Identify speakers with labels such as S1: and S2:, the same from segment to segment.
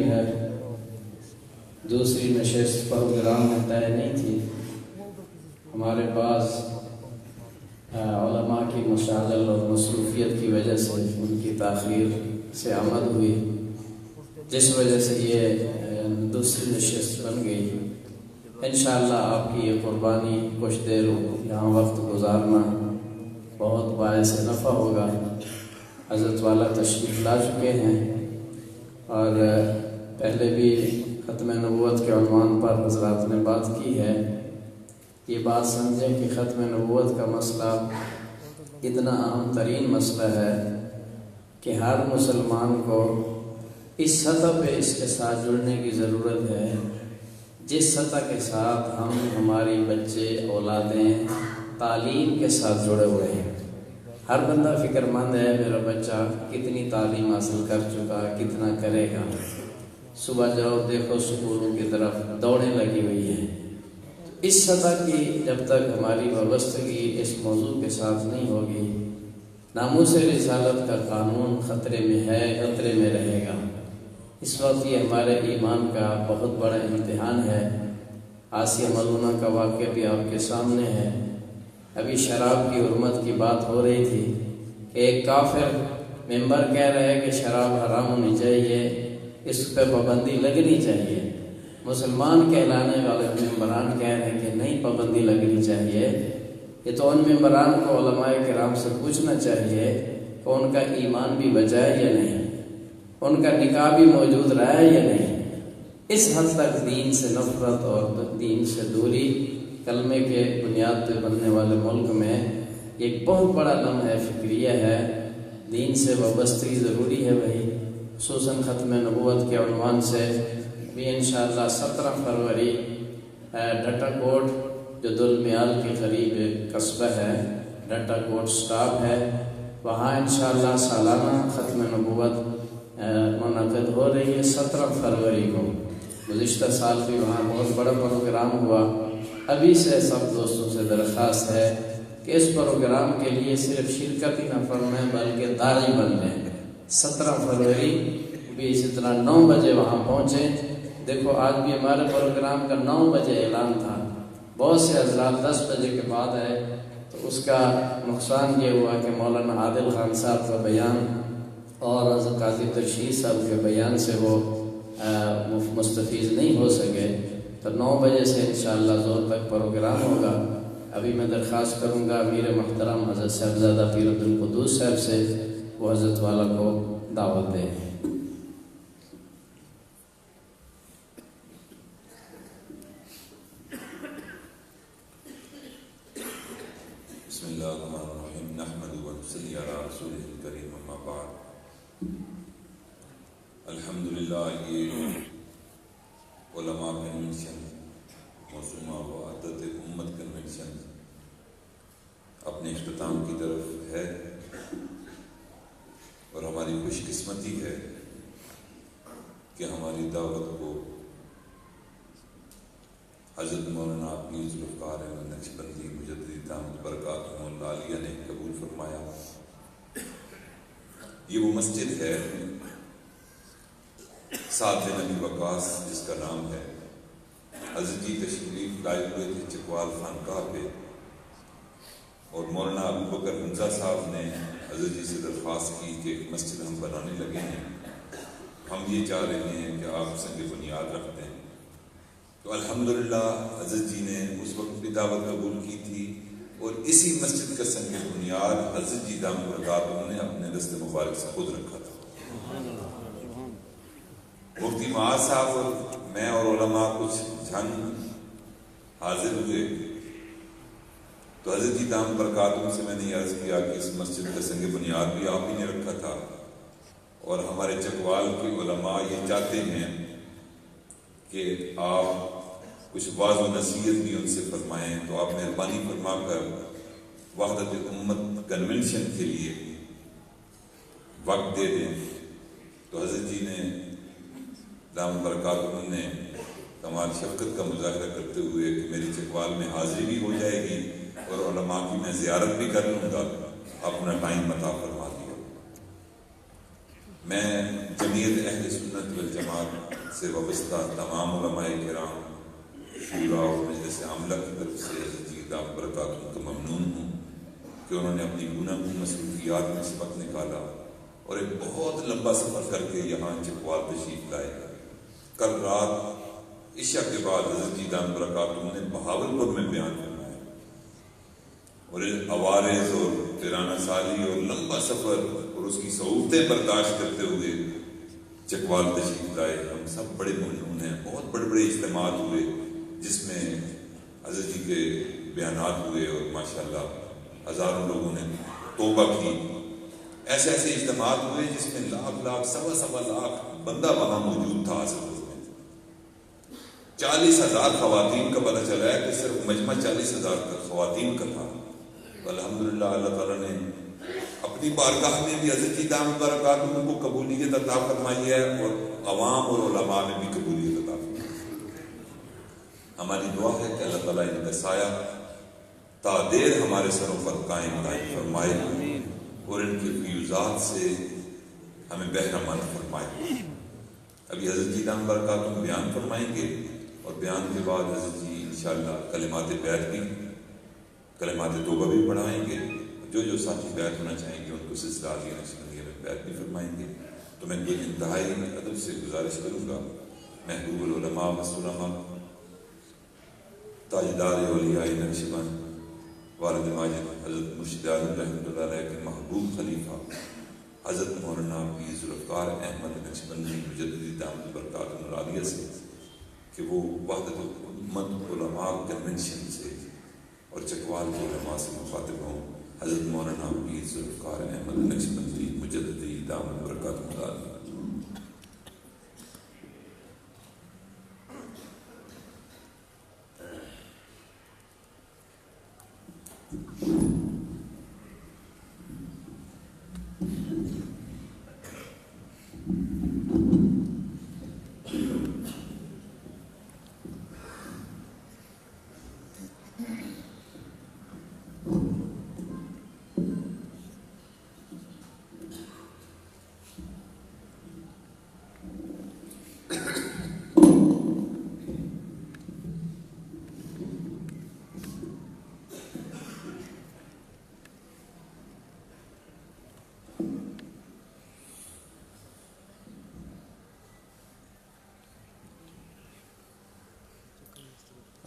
S1: ہے دوسری نشست پروگرام میں طے نہیں تھی. ہمارے پاس علماء کی مشاغل اور مصروفیت کی وجہ سے ان کی تاخیر سے آمد ہوئی، جس وجہ سے یہ دوسری نشست بن گئی. انشاءاللہ آپ کی یہ قربانی کچھ دیر یہاں وقت گزارنا بہت باعث نفع ہوگا. حضرت والا تشریف لا چکے ہیں اور پہلے بھی ختم نبوت کے عنوان پر حضرات نے بات کی ہے. یہ بات سمجھیں کہ ختم نبوت کا مسئلہ اتنا اہم ترین مسئلہ ہے کہ ہر مسلمان کو اس سطح پہ اس کے ساتھ جڑنے کی ضرورت ہے جس سطح کے ساتھ ہم ہماری بچے اولادیں تعلیم کے ساتھ جڑے ہوئے ہیں. ہر بندہ فکر مند ہے میرا بچہ کتنی تعلیم حاصل کر چکا، کتنا کرے گا. صبح جاؤ دیکھو سکولوں کی طرف دوڑیں لگی ہوئی ہیں. اس سطح کی جب تک ہماری وابستگی اس موضوع کے ساتھ نہیں ہوگی، ناموس رسالت کا قانون خطرے میں ہے، خطرے میں رہے گا. اس وقت یہ ہمارے ایمان کا بہت بڑا امتحان ہے. آسیہ ملونہ کا واقعہ بھی آپ کے سامنے ہے. ابھی شراب کی حرمت کی بات ہو رہی تھی کہ ایک کافر ممبر کہہ رہے ہیں کہ شراب حرام ہونی چاہیے، اس پہ پابندی لگنی چاہیے. مسلمان کہلانے والے ممبران کہہ رہے ہیں کہ نہیں، پابندی لگنی چاہیے. یہ تو ان ممبران کو علماء کرام سے پوچھنا چاہیے کہ ان کا ایمان بھی بچا ہے یا نہیں، ان کا نکاح بھی موجود رہا ہے یا نہیں. اس حد تک دین سے نفرت اور دین سے دوری کلمے کے بنیاد پہ بننے والے ملک میں ایک بہت بڑا لمحہ فکریہ ہے. دین سے وابستگی ضروری ہے بھائی، خصوصاً ختم نبوت کے عنوان سے بھی انشاءاللہ 17 فروری ڈٹا کوٹ جو دلمیال کے قریب قصبہ ہے، ڈٹا کوٹ سٹاپ ہے، وہاں انشاءاللہ سالانہ ختم نبوت منعقد ہو رہی ہے 17 فروری کو. گزشتہ سال بھی وہاں بہت بڑا پروگرام ہوا. ابھی سے سب دوستوں سے درخواست ہے کہ اس پروگرام کے لیے صرف شرکت ہی نہ فرمائیں بلکہ داعی بن لیں. 17 فروری بھی اسی طرح 9 بجے وہاں پہنچیں. دیکھو آج بھی ہمارے پروگرام کا 9 بجے اعلان تھا، بہت سے حضرات 10 بجے کے بعد آئے، تو اس کا نقصان یہ ہوا کہ مولانا عادل خان صاحب کا بیان اور حضرت قاضی ترشید صاحب کے بیان سے وہ مستفیض نہیں ہو سکے. تو 9 بجے سے انشاءاللہ زور تک پروگرام ہوگا. ابھی میں درخواست کروں گا امیر محترم حضرت صاحبزادہ پیر عبدالقدوس صاحب سے وہ حضرت والا کو دعوت دیں.
S2: بسم اللہ الرحمن الرحیم نحمد و نصلی علی رسول الکریم اما بعد. الحمدللہ یہ علماء کنونشن موسومہ و عدت امت کنونشن اپنے اختتام کی طرف ہے اور ہماری خوش قسمتی ہے کہ ہماری دعوت کو حضرت مولانا پیر ذوالفقار احمد نقشبندی مجدد دامت برکاتہ العالیہ نے قبول فرمایا. یہ وہ مسجد ہے سعد بن ابی وقاص جس کا نام ہے. حضرت جی تشریف لائے ہوئے تھے چکوال خانقاہ پہ اور مولانا ابو بکر حمزہ صاحب نے حضرت جی سے درخواست کی کہ ایک مسجد ہم بنانے لگے ہیں، ہم یہ چاہ رہے ہیں کہ آپ سنگ بنیاد رکھ دیں. تو الحمدللہ حضرت جی نے اس وقت بھی دعوت قبول کی تھی اور اسی مسجد کا سنگ بنیاد حضرت جی دامت برکاتہ نے اپنے دست مبارک سے خود رکھا تھا. مفتی معاذ صاحب اور میں اور علماء کچھ جھنگ حاضر ہوئے تو حضرت جی دامت برکاتہ سے میں نے عرض کیا کہ اس مسجد کا سنگ بنیاد بھی آپ ہی نے رکھا تھا اور ہمارے چکوال کے علماء یہ چاہتے ہیں کہ آپ کچھ واضح و نصیحت بھی ان سے فرمائیں، تو آپ مہربانی فرما کر وحدت امت کنونشن کے لیے وقت دے دیں. تو حضرت جی نے دامت برکاتہ نے کمال شفقت کا مظاہرہ کرتے ہوئے کہ میری چکوال میں حاضری بھی ہو جائے گی اور علماء کی میں زیارت بھی کر لوں گا، اپنا ٹائم عطا فرما دیا. میں جمعیت اہل سنت والجماعت سے وابستہ تمام علماء کرام، شورا اور مجلس عاملہ کی طرف سے جی دام برکاتہ کا ممنون ہوں کہ انہوں نے اپنی گناہ مصروفیات میں سے وقت نکالا اور ایک بہت لمبا سفر کر کے یہاں چکوال تشریف لائے۔ کل رات عشاء کے بعد حضرت جی دام برکاتہ نے بہاولپور میں بیان فرمایا اور عوارض اور تیرانہ سالی اور لمبا سفر اور اس کی صعوبتیں برداشت کرتے ہوئے چکوال تشریف لائے۔ ہم سب بڑے ممنون ہیں، بہت بڑے بڑے اجتماعات ہوئے جس میں حضرت جی کے بیانات ہوئے اور ماشاءاللہ ہزاروں لوگوں نے توبہ کی۔ ایسے ایسے اجتماعات ہوئے جس میں لاکھ سوا لاکھ بندہ وہاں موجود تھا۔ حضرت میں 40,000 خواتین کا پتہ چلا ہے کہ صرف مجمع 40,000 خواتین کا تھا۔ الحمدللہ اللہ تعالیٰ نے اپنی بارگاہ میں بھی حضرت جی دامت برکاتہ کو قبولیت عطا فرمائی ہے اور عوام اور علماء میں بھی قبولیت عطا فرمائی۔ ہماری دعا ہے کہ اللہ تعالیٰ ان کا سایہ تا دیر ہمارے سروں پر قائم فرمائے اور ان کے فیوزات سے ہمیں بہرمان فرمائے۔ ابھی حضرت جی دامت برکاتہ بیان فرمائیں گے اور بیان کے بعد حضرت جی انشاءاللہ کلمات بیعت بھی، کلمات توبہ بھی پڑھائیں گے۔ جو ساتھی بیعت ہونا چاہیں گے ان کو سلسلہ عالیہ نقشبندیہ میں بیعت بھی فرمائیں گے۔ تو میں کوئی انتہائی ادب سے گزارش کروں گا، محبوب العلماء والعلماء، تاجدار اولیاء نقشبند، والد ماجد حضرت مرشد عالم رحمۃ اللہ علیہ کے محبوب خلیفہ حضرت مولانا پیر ذوالفقار احمد نقشبندی مجددی دامت برکاتہ العالیہ سے کہ وہ وحدت الامت علماء کنونشن سے اور چکوال کے علماء سے مخاطب ہوں۔ حضرت مولانا پیر ذوالفقار احمد نقشبندی مجددی دامت برکاتہ العالیہ۔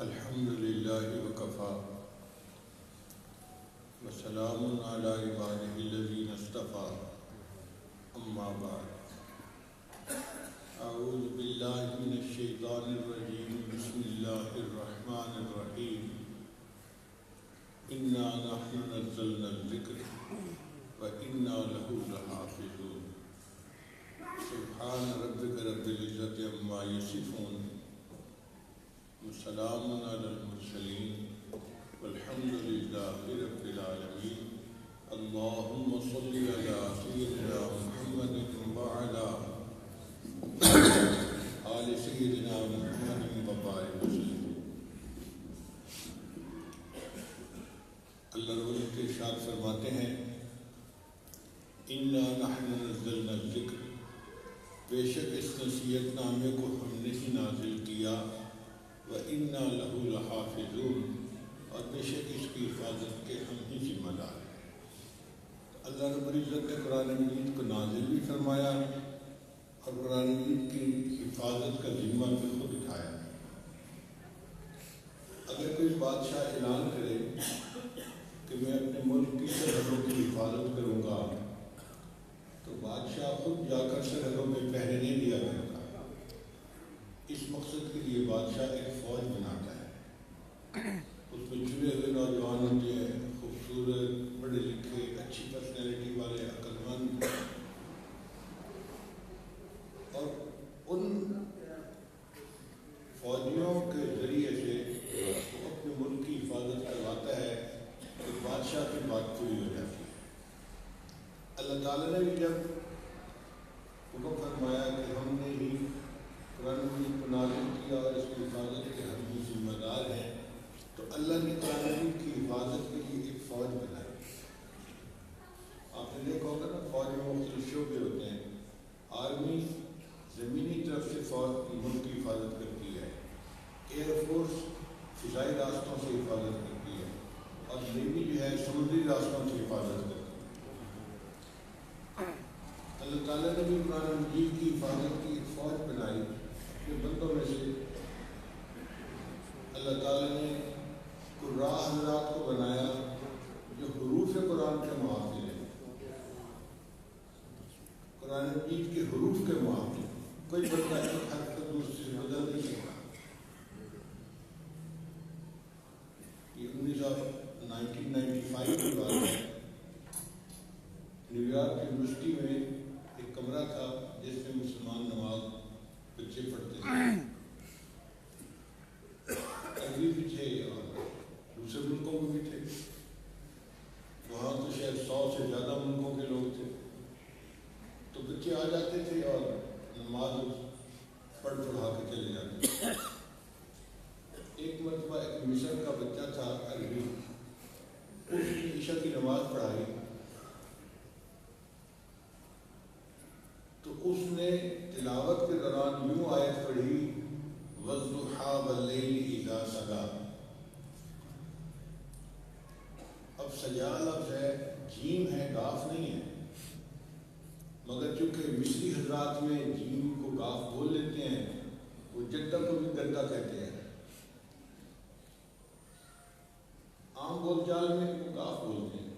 S3: الحمدللہ وکفا وسلام علی عبادہ الذین اصطفیٰ، اما بعد، اعوذ باللہ من الشیطان الرجیم، بسم اللہ الرحمن الرحیم، انا نحن نزلنا الذکر وانا لہ لحافظون، سبحان ربک رب العزۃ عما یصفون، وسلام علی المرسلین والحمد للہ رب العالمین۔ اللہم صل علی سیدنا محمد وعلی آل سیدنا محمد وبارک وسلم۔ اللہ رب العزت ارشاد فرماتے ہیں، انا نحن نزلنا الذکر، بے شک اس نصیحت نامے کو ہم نے ہی نازل کیا، وَإِنَّا لَهُ لَحَافِظُونَ، اور بے شک اس کی حفاظت کے ہم ہی ذمہ دار ہیں۔ اللہ رب العزت نے قرآن مجید کو نازل بھی فرمایا اور قرآن مجید کی حفاظت کا ذمہ بھی خود اٹھایا۔ اگر کوئی بادشاہ اعلان کرے کہ میں اپنے ملک کی سرحدوں کی حفاظت کروں گا تو بادشاہ خود جا کر سرحدوں پہ پہرے نہیں دیا کرتا۔ اس مقصد کے لیے بادشاہ ایک فوج بناتا ہے، اس میں چنے ہوئے نوجوان ہوتے ہیں، خوبصورت، پڑھے لکھے، اچھی پرسنالٹی والے، عقل مند، اور ان فوج کی ملک کی حفاظت کرتی ہے، ایئر فورس فضائی راستوں سے حفاظت کرتی ہے، اور نیوی جو ہے سمندری راستوں سے حفاظت کرتی ہے۔ اللہ تعالیٰ نے بھی قرآن مجید کی حفاظت کی ایک فوج بنائی کہ بندوں میں سے اللہ تعالیٰ نے قراء حضرات کو بنایا جو حروف قرآن کے محافظ ہیں، قرآن مجید کے حروف کے محافظ۔ کوئی بندہ ایک حرف کو دوسرے سے بدل نہیں سکتا۔ یہ 1995 کی بات ہے، نیو یارک یونیورسٹی میں ایک کمرہ تھا جس میں مسلمان نماز بچے پڑھتے تھے، عربی بھی تھے اور دوسرے ملکوں میں بھی تھے، وہاں تو شاید 100 سے زیادہ ملکوں کے لوگ تھے۔ تو بچے آ جاتے تھے اور نماز پڑھ پڑھا کے چلے جاتے تھے۔ ایک مرتبہ ایک مصر کا بچہ تھا عربی، اس نے عشاء کی نماز پڑھائی تو اس نے تلاوت کے دوران یوں آیت پڑھی وَالضُّحَىٰ وَاللَّيْلِ إِذَا سَجَىٰ۔ اب سجا لفظ ہے، جیم ہے، گاف نہیں ہے، مگر چونکہ مصری حضرات میں جیم کو گاف بول لیتے ہیں، وہ جدہ کو بھی گدہ کہتے ہیں، عام بول چال میں وہ گاف بولتے ہیں۔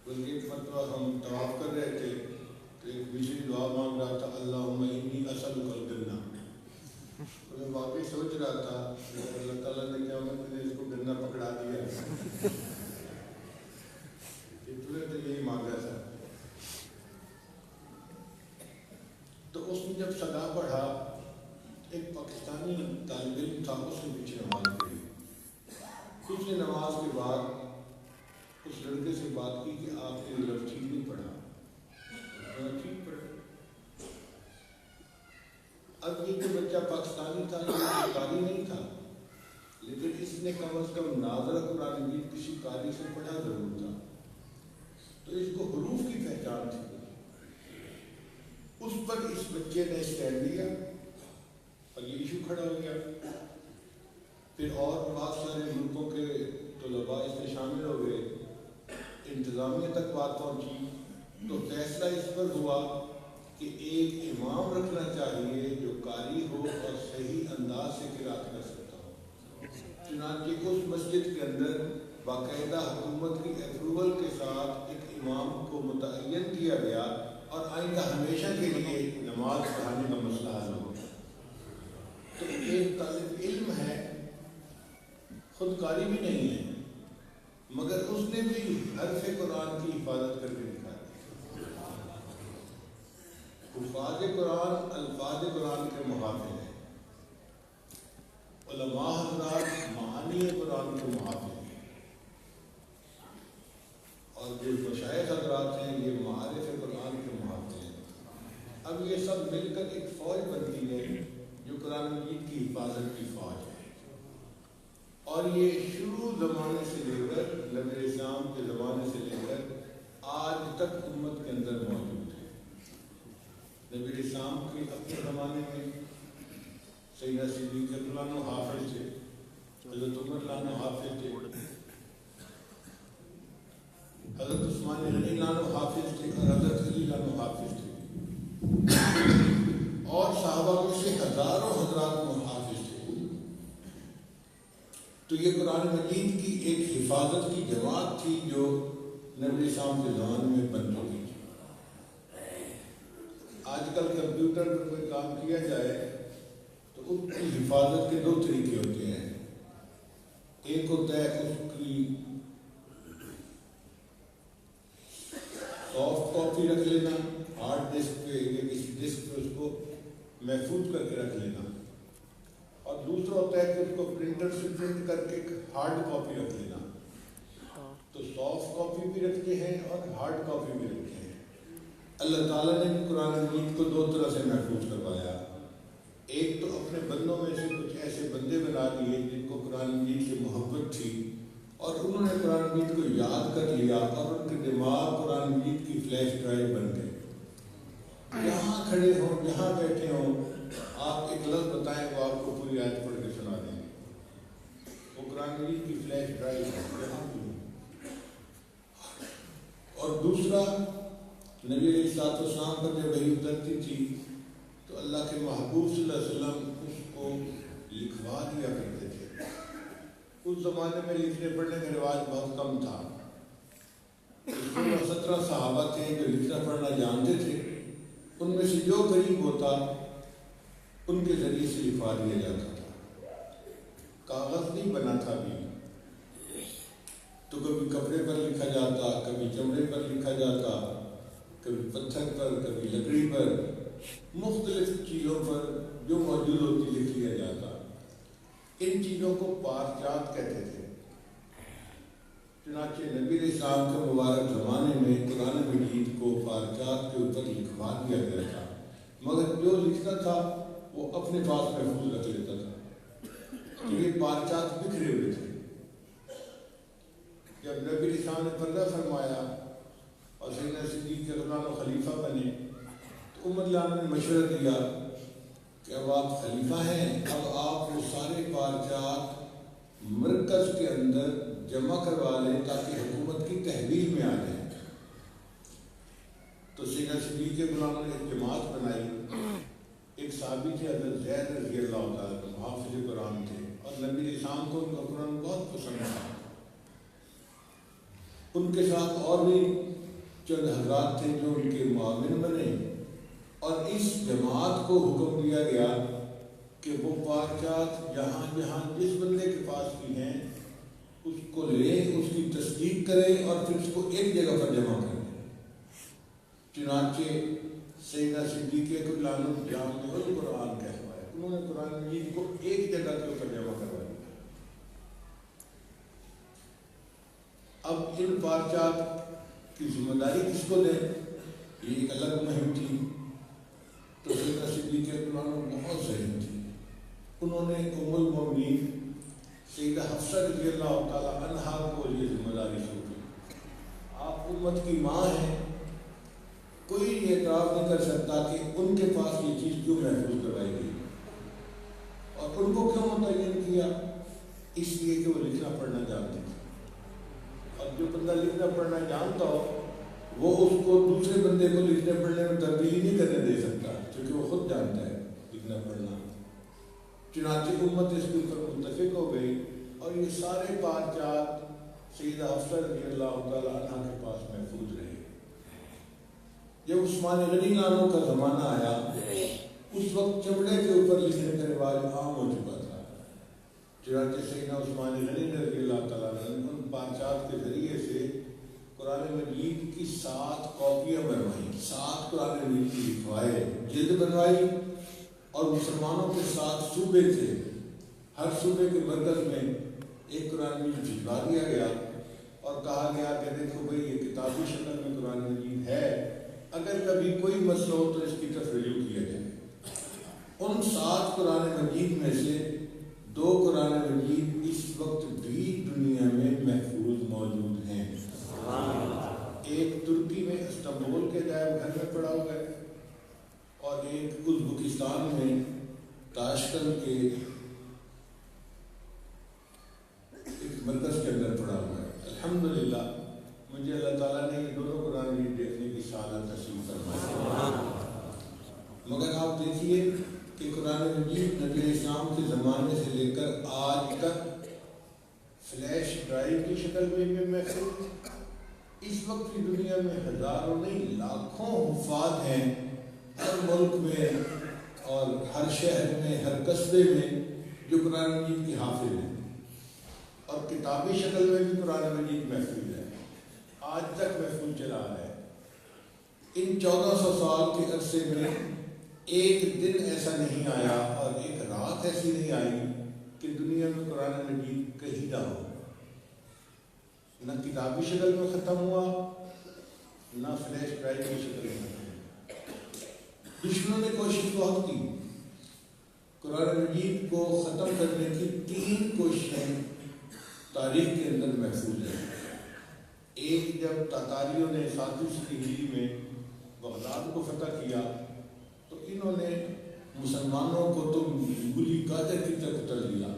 S3: بلکہ ایک مرتبہ ہم طواف کر رہے تھے تو ایک مصری دعا مانگ رہا تھا اللہم انی اسألک الجنہ، تو میں واقعی سوچ رہا تھا کہ اللہ تعالیٰ نے قیامت میں اس کو گنہ پکڑا دیا، تو یہی مانگا تھا۔ تو اس نے جب صدا پڑھا، ایک پاکستانی طالب علم تھا، اس نے پیچھے نماز پڑھی۔ اس نے نماز کے بعد اس لڑکے سے بات کی کہ آپ نے لفظ ٹھیک نہیں پڑھا، ٹھیک پڑھا۔ اب یہ جو بچہ پاکستانی تھا، یہ قاری نہیں تھا، لیکن اس نے کم از کم ناظر قرآن مجید کسی قاری سے پڑھا ضرور تھا، تو اس کو حروف کی پہچان تھی۔ اس پر اس بچے نے اسٹینڈ لیا اور یہ ایشو کھڑا ہو گیا۔ پھر اور بہت سارے ملکوں کے طلباء اس میں شامل ہو گئے، انتظامیہ تک بات پہنچی، تو فیصلہ اس پر ہوا کہ ایک امام رکھنا چاہیے جو قاری ہو اور صحیح انداز سے قرأت کر سکتا ہو۔ چنانچہ اس مسجد کے اندر باقاعدہ حکومت کی اپروول کے ساتھ ایک امام کو متعین کیا گیا اور آئندہ ہمیشہ کے لیے نماز پڑھانے کا مسئلہ حل ہو گیا۔ تو ایک طالب علم ہے، خود قاری بھی نہیں ہے، مگر اس نے بھی حرف قرآن کی حفاظت کر کے دکھا دی۔ حفاظ قرآن الفاظ قرآن کے محافظ ہیں، علماء حضرات معانی قرآن کے محافظ ہیں، اور جو مشائخ حضرات ہیں یہ معارف قرآن کے محافظ ہیں۔ اب یہ سب مل کر ایک فوج بنتی ہے جو قرآن مجید کی حفاظت کی فوج ہے، اور یہ شروع زمانے سے لے کر نبی اسلام کے زمانے سے لے کر آج تک امت کے اندر موجود ہے۔ نبی اسلام کے اپنے زمانے میں سیدنا صدیق رضی اللہ عنہ حافظ تھے، حضرت عمر رضی اللہ عنہ حافظ تھے، حضرت عثمان رضی اللہ عنہ حافظ تھے، اور حضرت علی رضی اللہ عنہ حافظ تھے، اور صحابہ میں سے ہزاروں حضرات محافظ تھے۔ تو یہ قرآن مجید کی ایک حفاظت کی جماعت تھی جو نبی اسلام کے زمانے میں بن چکی تھی۔ آج کل کمپیوٹر پر کوئی کام کیا جائے تو اس کی حفاظت کے 2 طریقے ہوتے ہیں، ایک ہوتا ہے اس کی سافٹ کاپی رکھ لینا ہارڈ ڈسک پہ یا کسی ڈسک پہ، اس کو محفوظ کر کے رکھ لینا، اور دوسرا ہوتا ہے کہ اس کو پرنٹر سے پرنٹ کر کے ہارڈ کاپی رکھ لینا۔ تو سافٹ کاپی بھی رکھتے ہیں اور ہارڈ کاپی بھی رکھتے ہیں۔ اللہ تعالیٰ نے قرآن مجید کو 2 طرح سے محفوظ کروایا، ایک تو اپنے بندوں میں سے کچھ ایسے بندے بنا دیے جن کو قرآن مجید سے محبت تھی، اور انہوں نے قرآن مجید کو یاد کر لیا، اور ان کے دماغ قرآن مجید کی فلیش ڈرائیو بن گئے۔ جہاں کھڑے ہوں، جہاں بیٹھے ہوں، السلام پر جب وحی اترتی تھی تو اللہ کے محبوب صلی اللہ علیہ وسلم اس کو لکھوا دیا کرتے تھے۔ اس زمانے میں لکھنے پڑھنے کا رواج بہت کم تھا۔ 17 صحابہ تھے جو لکھنا پڑھنا جانتے تھے، ان میں سے جو قریب ہوتا ان کے ذریعے سے لکھوا دیا جاتا تھا۔ کاغذ نہیں بنا تھا بھی، تو کبھی کپڑے پر لکھا جاتا، کبھی چمڑے پر لکھا جاتا، کبھی پتھر پر، کبھی لکڑی پر، مختلف چیزوں پر جو موجود ہوتی لکھ لیا جاتا۔ ان چیزوں کو پارچات کہتے تھے۔ چنانچہ نبی علیہ السلام کے مبارک زمانے میں قرآن مجید کو پارچات کے اوپر لکھوا دیا گیا تھا، مگر جو لکھتا تھا وہ اپنے پاس محفوظ رکھ لیتا تھا۔ یہ پارچات بکھرے ہوئے تھے۔ جب نبی علیہ السلام نے پردہ فرمایا اور سیدنا صدیق رضی اللہ عنہ خلیفہ بنے تو عمر رضی اللہ عنہ نے مشورہ دیا کہ اب آپ خلیفہ ہیں، اب آپ وہ سارے پارچات مرکز کے اندر جمع کروا لیں تاکہ حکومت کی تحویل میں آ جائیں۔ تو سیدنا صدیق رضی اللہ عنہ نے ایک جماعت بنائی۔ ایک صحابی تھے حضرت زید رضی اللہ تعالیٰ عنہ، حافظ قرآن تھے، اور نبی علیہ السلام کو ان کا قرآن بہت پسند تھا۔ ان کے ساتھ اور بھی چند حضرات تھے جو ان کے معاون بنے، اور اس جماعت کو حکم دیا گیا کہ وہ پارچات جہاں جہاں جس بندے کے پاس بھی ہیں اس کو لے، اس کی تصدیق کرے اور پھر اس کو ایک جگہ پر جمع کرے۔ چنانچہ سیدنا صدیق رضی اللہ عنہ جامع القرآن کہلوائے، انہوں نے قرآن مجید کو ایک جگہ کے اوپر جمع کروایا۔ اب ان پارچات کی ذمہ داری کس کو دیں، یہ ایک الگ مہم تھی۔ تو سیدنا صدیق رضی اللہ عنہ بہت ذہین تھی، انہوں نے ام المؤمنین سیدہ حفصہ رضی اللہ تعالیٰ عنہا کو یہ ذمہ داری سونپی۔ آپ امت کی ماں ہیں، کوئی یہ اعتراف نہیں کر سکتا کہ ان کے پاس یہ چیز کیوں محفوظ کروائی گئی، اور ان کو کیوں متعین کیا، اس لیے کہ وہ لکھنا پڑھنا جانتے تھے۔ اب جو بندہ لکھنا پڑھنا جانتا ہو وہ اس کو دوسرے بندے کو لکھنے پڑھنے میں تبدیلی نہیں کرنے دے سکتا، کیونکہ وہ خود جانتا ہے لکھنا پڑھنا۔ چنانچہ امت اس کے اوپر متفق ہو گئی، اور یہ سارے پارچات سیدہ حفصہ رضی اللہ تعالیٰ عنہ کے پاس محفوظ رہے۔ جب عثمان غنی عنہ کا زمانہ آیا، اس وقت چمڑے کے اوپر لکھنے کا رواج عام ہو چکا تھا۔ چنانچہ سیدنا عثمان غنی رضی اللہ تعالیٰ عنہ ان پارچات کے ذریعے سے قرآن مجید کی 7 کاپیاں بنوائیں، 7 قرآن مجید کی لکھوائے، جلد بنوائی، اور مسلمانوں کے 7 صوبے تھے، ہر صوبے کے مرکز میں ایک قرآن مجید بھجوا دیا گیا، اور کہا گیا کہ دیکھو بھئی یہ کتابی شکل میں قرآن مجید ہے، اگر کبھی کوئی مسئلہ ہو تو اس کی طرف رجوع کیا جائے۔ ان 7 قرآن مجید میں سے 2 قرآن مجید اس وقت بھی دنیا میں محفوظ موجود ہیں۔ ایک ترکی میں استنبول کے عجائب گھر میں پڑا ہوا ہے، اور ایک ازبکستان میں تاشکند کے ایک مرکز کے اندر پڑا ہوا ہے۔ الحمدللہ مجھے اللہ تعالیٰ نے یہ دونوں قرآن مجید دیکھنے کی سعادت نصیب فرمائی۔ مگر آپ دیکھیے کہ قرآن مجید نبی علیہ السلام کے زمانے سے لے کر آج تک فلیش ڈرائیو کی شکل میں بھی محفوظ، اس وقت بھی دنیا میں ہزاروں نہیں لاکھوں حفاظ ہیں، ہر ملک میں اور ہر شہر میں، ہر قصبے میں، جو قرآن مجید کے حافظ ہیں، اور کتابی شکل میں بھی قرآن مجید محفوظ ہے، آج تک محفوظ چلا آ رہا ہے۔ ان 1400 سال کے عرصے میں ایک دن ایسا نہیں آیا اور ایک رات ایسی نہیں آئی کہ دنیا میں قرآن مجید کہیں نہ ہو، نہ کتابی شکل میں ختم ہوا، نہ فلیش ڈرائیو کی شکل میں ختم ہوا۔ دشمنوں نے کوشش بہت کی، قرآن مجید کو ختم کرنے کی 3 کوششیں تاریخ کے اندر محفوظ ہیں۔ ایک جب تاتاریوں نے 7ویں صدی ہجری میں بغداد کو فتح کیا تو انہوں نے مسلمانوں کو تو گلی قادر کی طرف قتل دیا،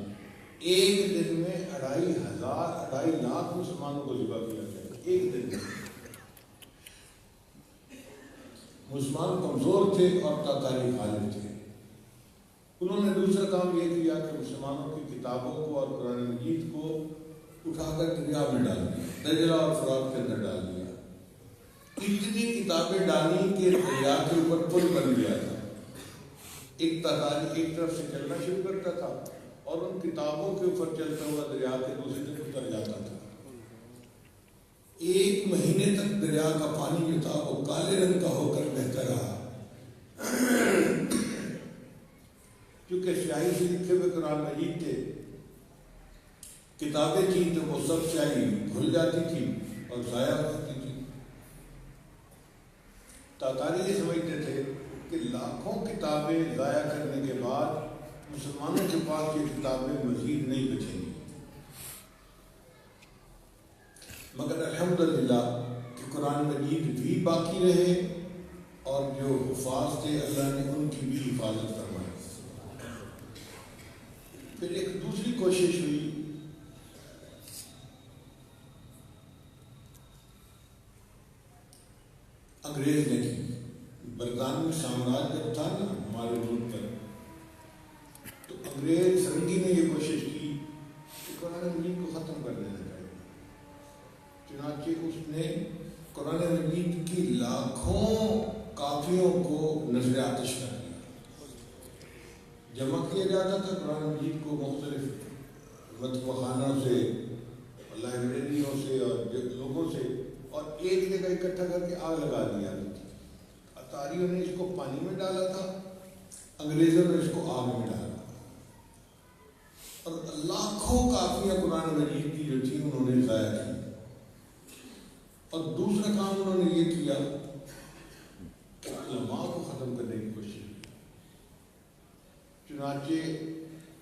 S3: ایک دن میں 2.5 لاکھ مسلمانوں کو ذبح کیا گیا، ایک دن میں۔ مسلمان کمزور تھے اور تاتاری غالب تھے. انہوں نے دوسرا کام یہ کیا کہ مسلمانوں کی کتابوں کو اور قرآن مجید کو اٹھا کر دریا میں ڈال دیا, دجلہ اور فرات کے اندر ڈال دیا. اتنی کتابیں ڈالی کہ دریا کے اوپر پل بن گیا تھا. ایک تاتاری ایک طرف سے چلنا شروع کرتا تھا اور ان کتابوں کے اوپر چلتا ہوا دریا کے دوسری طرف اتر جاتا تھا. 1 مہینے تک دریا کا پانی جو تھا وہ کالے رنگ کا ہو کر بہتا رہا. کیونکہ سیاہی سے لکھے ہوئے قرآن مجید تھے, کتابیں تھیں تو وہ سب سیاہی دھل جاتی تھی اور ضائع ہو جاتی تھی. تاتاری یہ سمجھتے تھے کہ لاکھوں کتابیں ضائع کرنے کے بعد مسلمانوں کے پاس یہ کتابیں مزید نہیں بچیں گی. مگر الحمدللہ کہ قرآن مجید بھی باقی رہے اور جو حفاظ تھے اللہ نے ان کی بھی حفاظت فرمائی. پھر ایک دوسری کوشش ہوئی انگریز نے کی. برطانوی سامراج جب تھا نا ہمارے ملک پر, تو انگریز سرنگی نے یہ کوشش کی کہ قرآن مجید کو ختم کر دینا چاہیے. چنانچہ اس نے قرآن مجید کی لاکھوں کاپیوں کو نظر آتش کر دیا. جمع کیا جاتا تھا قرآن مجید کو مختلف مطبع خانوں سے, لائبریریوں سے اور لوگوں سے, اور ایک جگہ اکٹھا کر کے آگ لگا دی جاتی تھی. اتاریوں نے اس کو پانی میں ڈالا تھا, انگریزوں نے اس کو آگ میں ڈالا, اور لاکھوں کاپیاں قرآن مجید کی جو تھی انہوں نے ضائع کی. اور دوسرا کام انہوں نے یہ کیا کہ علماء کو ختم کرنے کی کوشش کی. چنانچہ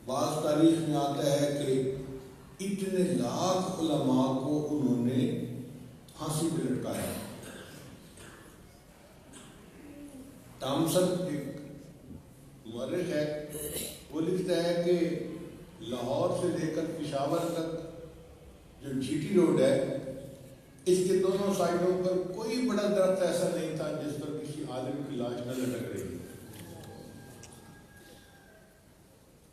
S3: بعض تاریخ میں آتا ہے کہ اتنے لاکھ علماء کو انہوں نے پھانسی پہ لٹکایا. ٹامسن ایک مورخ ہے, وہ لکھتا ہے کہ لاہور سے لے کر پشاور تک جو جی ٹی روڈ ہے, اس کے دونوں سائڈوں پر کوئی بڑا درخت ایسا نہیں تھا جس پر کسی عالم کی لاش نہ لٹک رہی.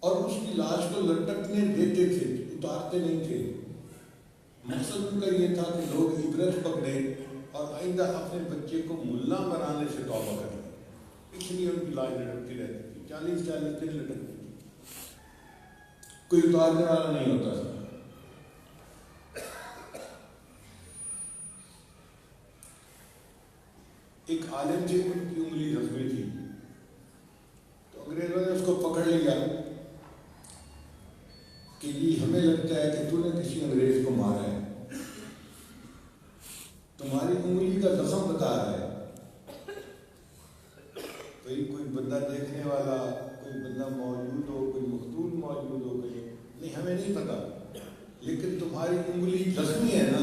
S3: اور اس کی لاش کو لٹکنے دیتے تھے, اتارتے نہیں تھے. مقصد ان کا یہ تھا کہ لوگ عبرت پکڑے اور آئندہ اپنے بچے کو ملا بنانے سے توبہ کریں. اس لیے ان کی لاش لٹکتی رہتی تھی, 40 دن لٹکتی تھی, کوئی اتارنے والا نہیں ہوتا تھا. ایک عالم تھے, ان کی انگلی زخمی تھی, تو انگریزوں نے اس کو پکڑ لیا کہ یہ ہمیں لگتا ہے کہ تو نے کسی انگریز کو مارا ہے, تمہاری انگلی کا زخم بتا رہا ہے. کوئی بندہ دیکھنے والا, کوئی بندہ موجود ہو, کوئی مقتول موجود ہو, کوئی نہیں, ہمیں نہیں پتا, لیکن تمہاری انگلی زخمی ہے نا,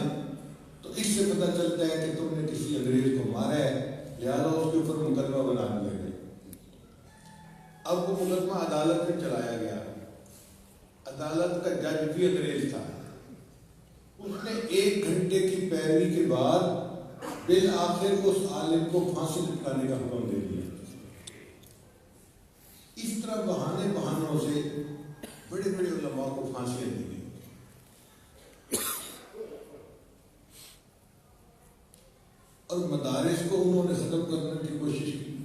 S3: تو اس سے پتہ چلتا ہے کہ تم نے کسی انگریز کو مارا ہے, لہٰذا اس کے اوپر مقدمہ بنا دیا گیا. اب وہ مقدمہ عدالت میں چلایا گیا. عدالت کا جج بھی انگریز تھا. اس نے 1 گھنٹے کی پیروی کے بعد بالآخر اس عالم کو پھانسی لٹکانے کا حکم دے دیا. اس طرح بہانوں سے بڑے بڑے علماء کو پھانسیاں دی گئی. اور مدارس کو انہوں نے ختم کرنے کی کوشش کی.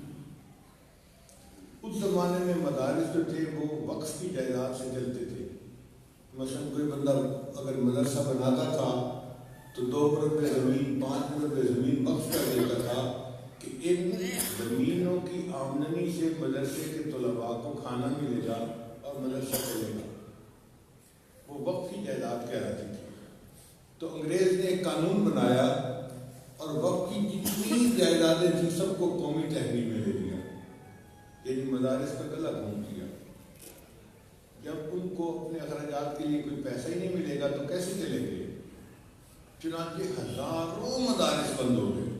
S3: اس زمانے میں مدارس جو تھے وہ وقف کی جائیداد سے چلتے تھے. مثلا کوئی بندہ اگر مدرسہ بناتا تھا تو 2 مربع زمین 5 مربع زمین وقف کر دیتا تھا کہ ان زمینوں کی آمدنی سے مدرسے کے طلباء کو کھانا ملے گا اور مدرسہ چلے گا. وہ وقف کی جائیداد کہلاتی تھی. تو انگریز نے ایک قانون بنایا اور وقف کی جتنی جائیدادیں تھیں سب کو قومی تحویل میں لے لیا, یعنی مدارس کا غلط گھوم کیا. جب ان کو اپنے اخراجات کے لیے کوئی پیسہ ہی نہیں ملے گا تو کیسے چلیں گے. چنانچہ ہزاروں مدارس بند ہو گئے.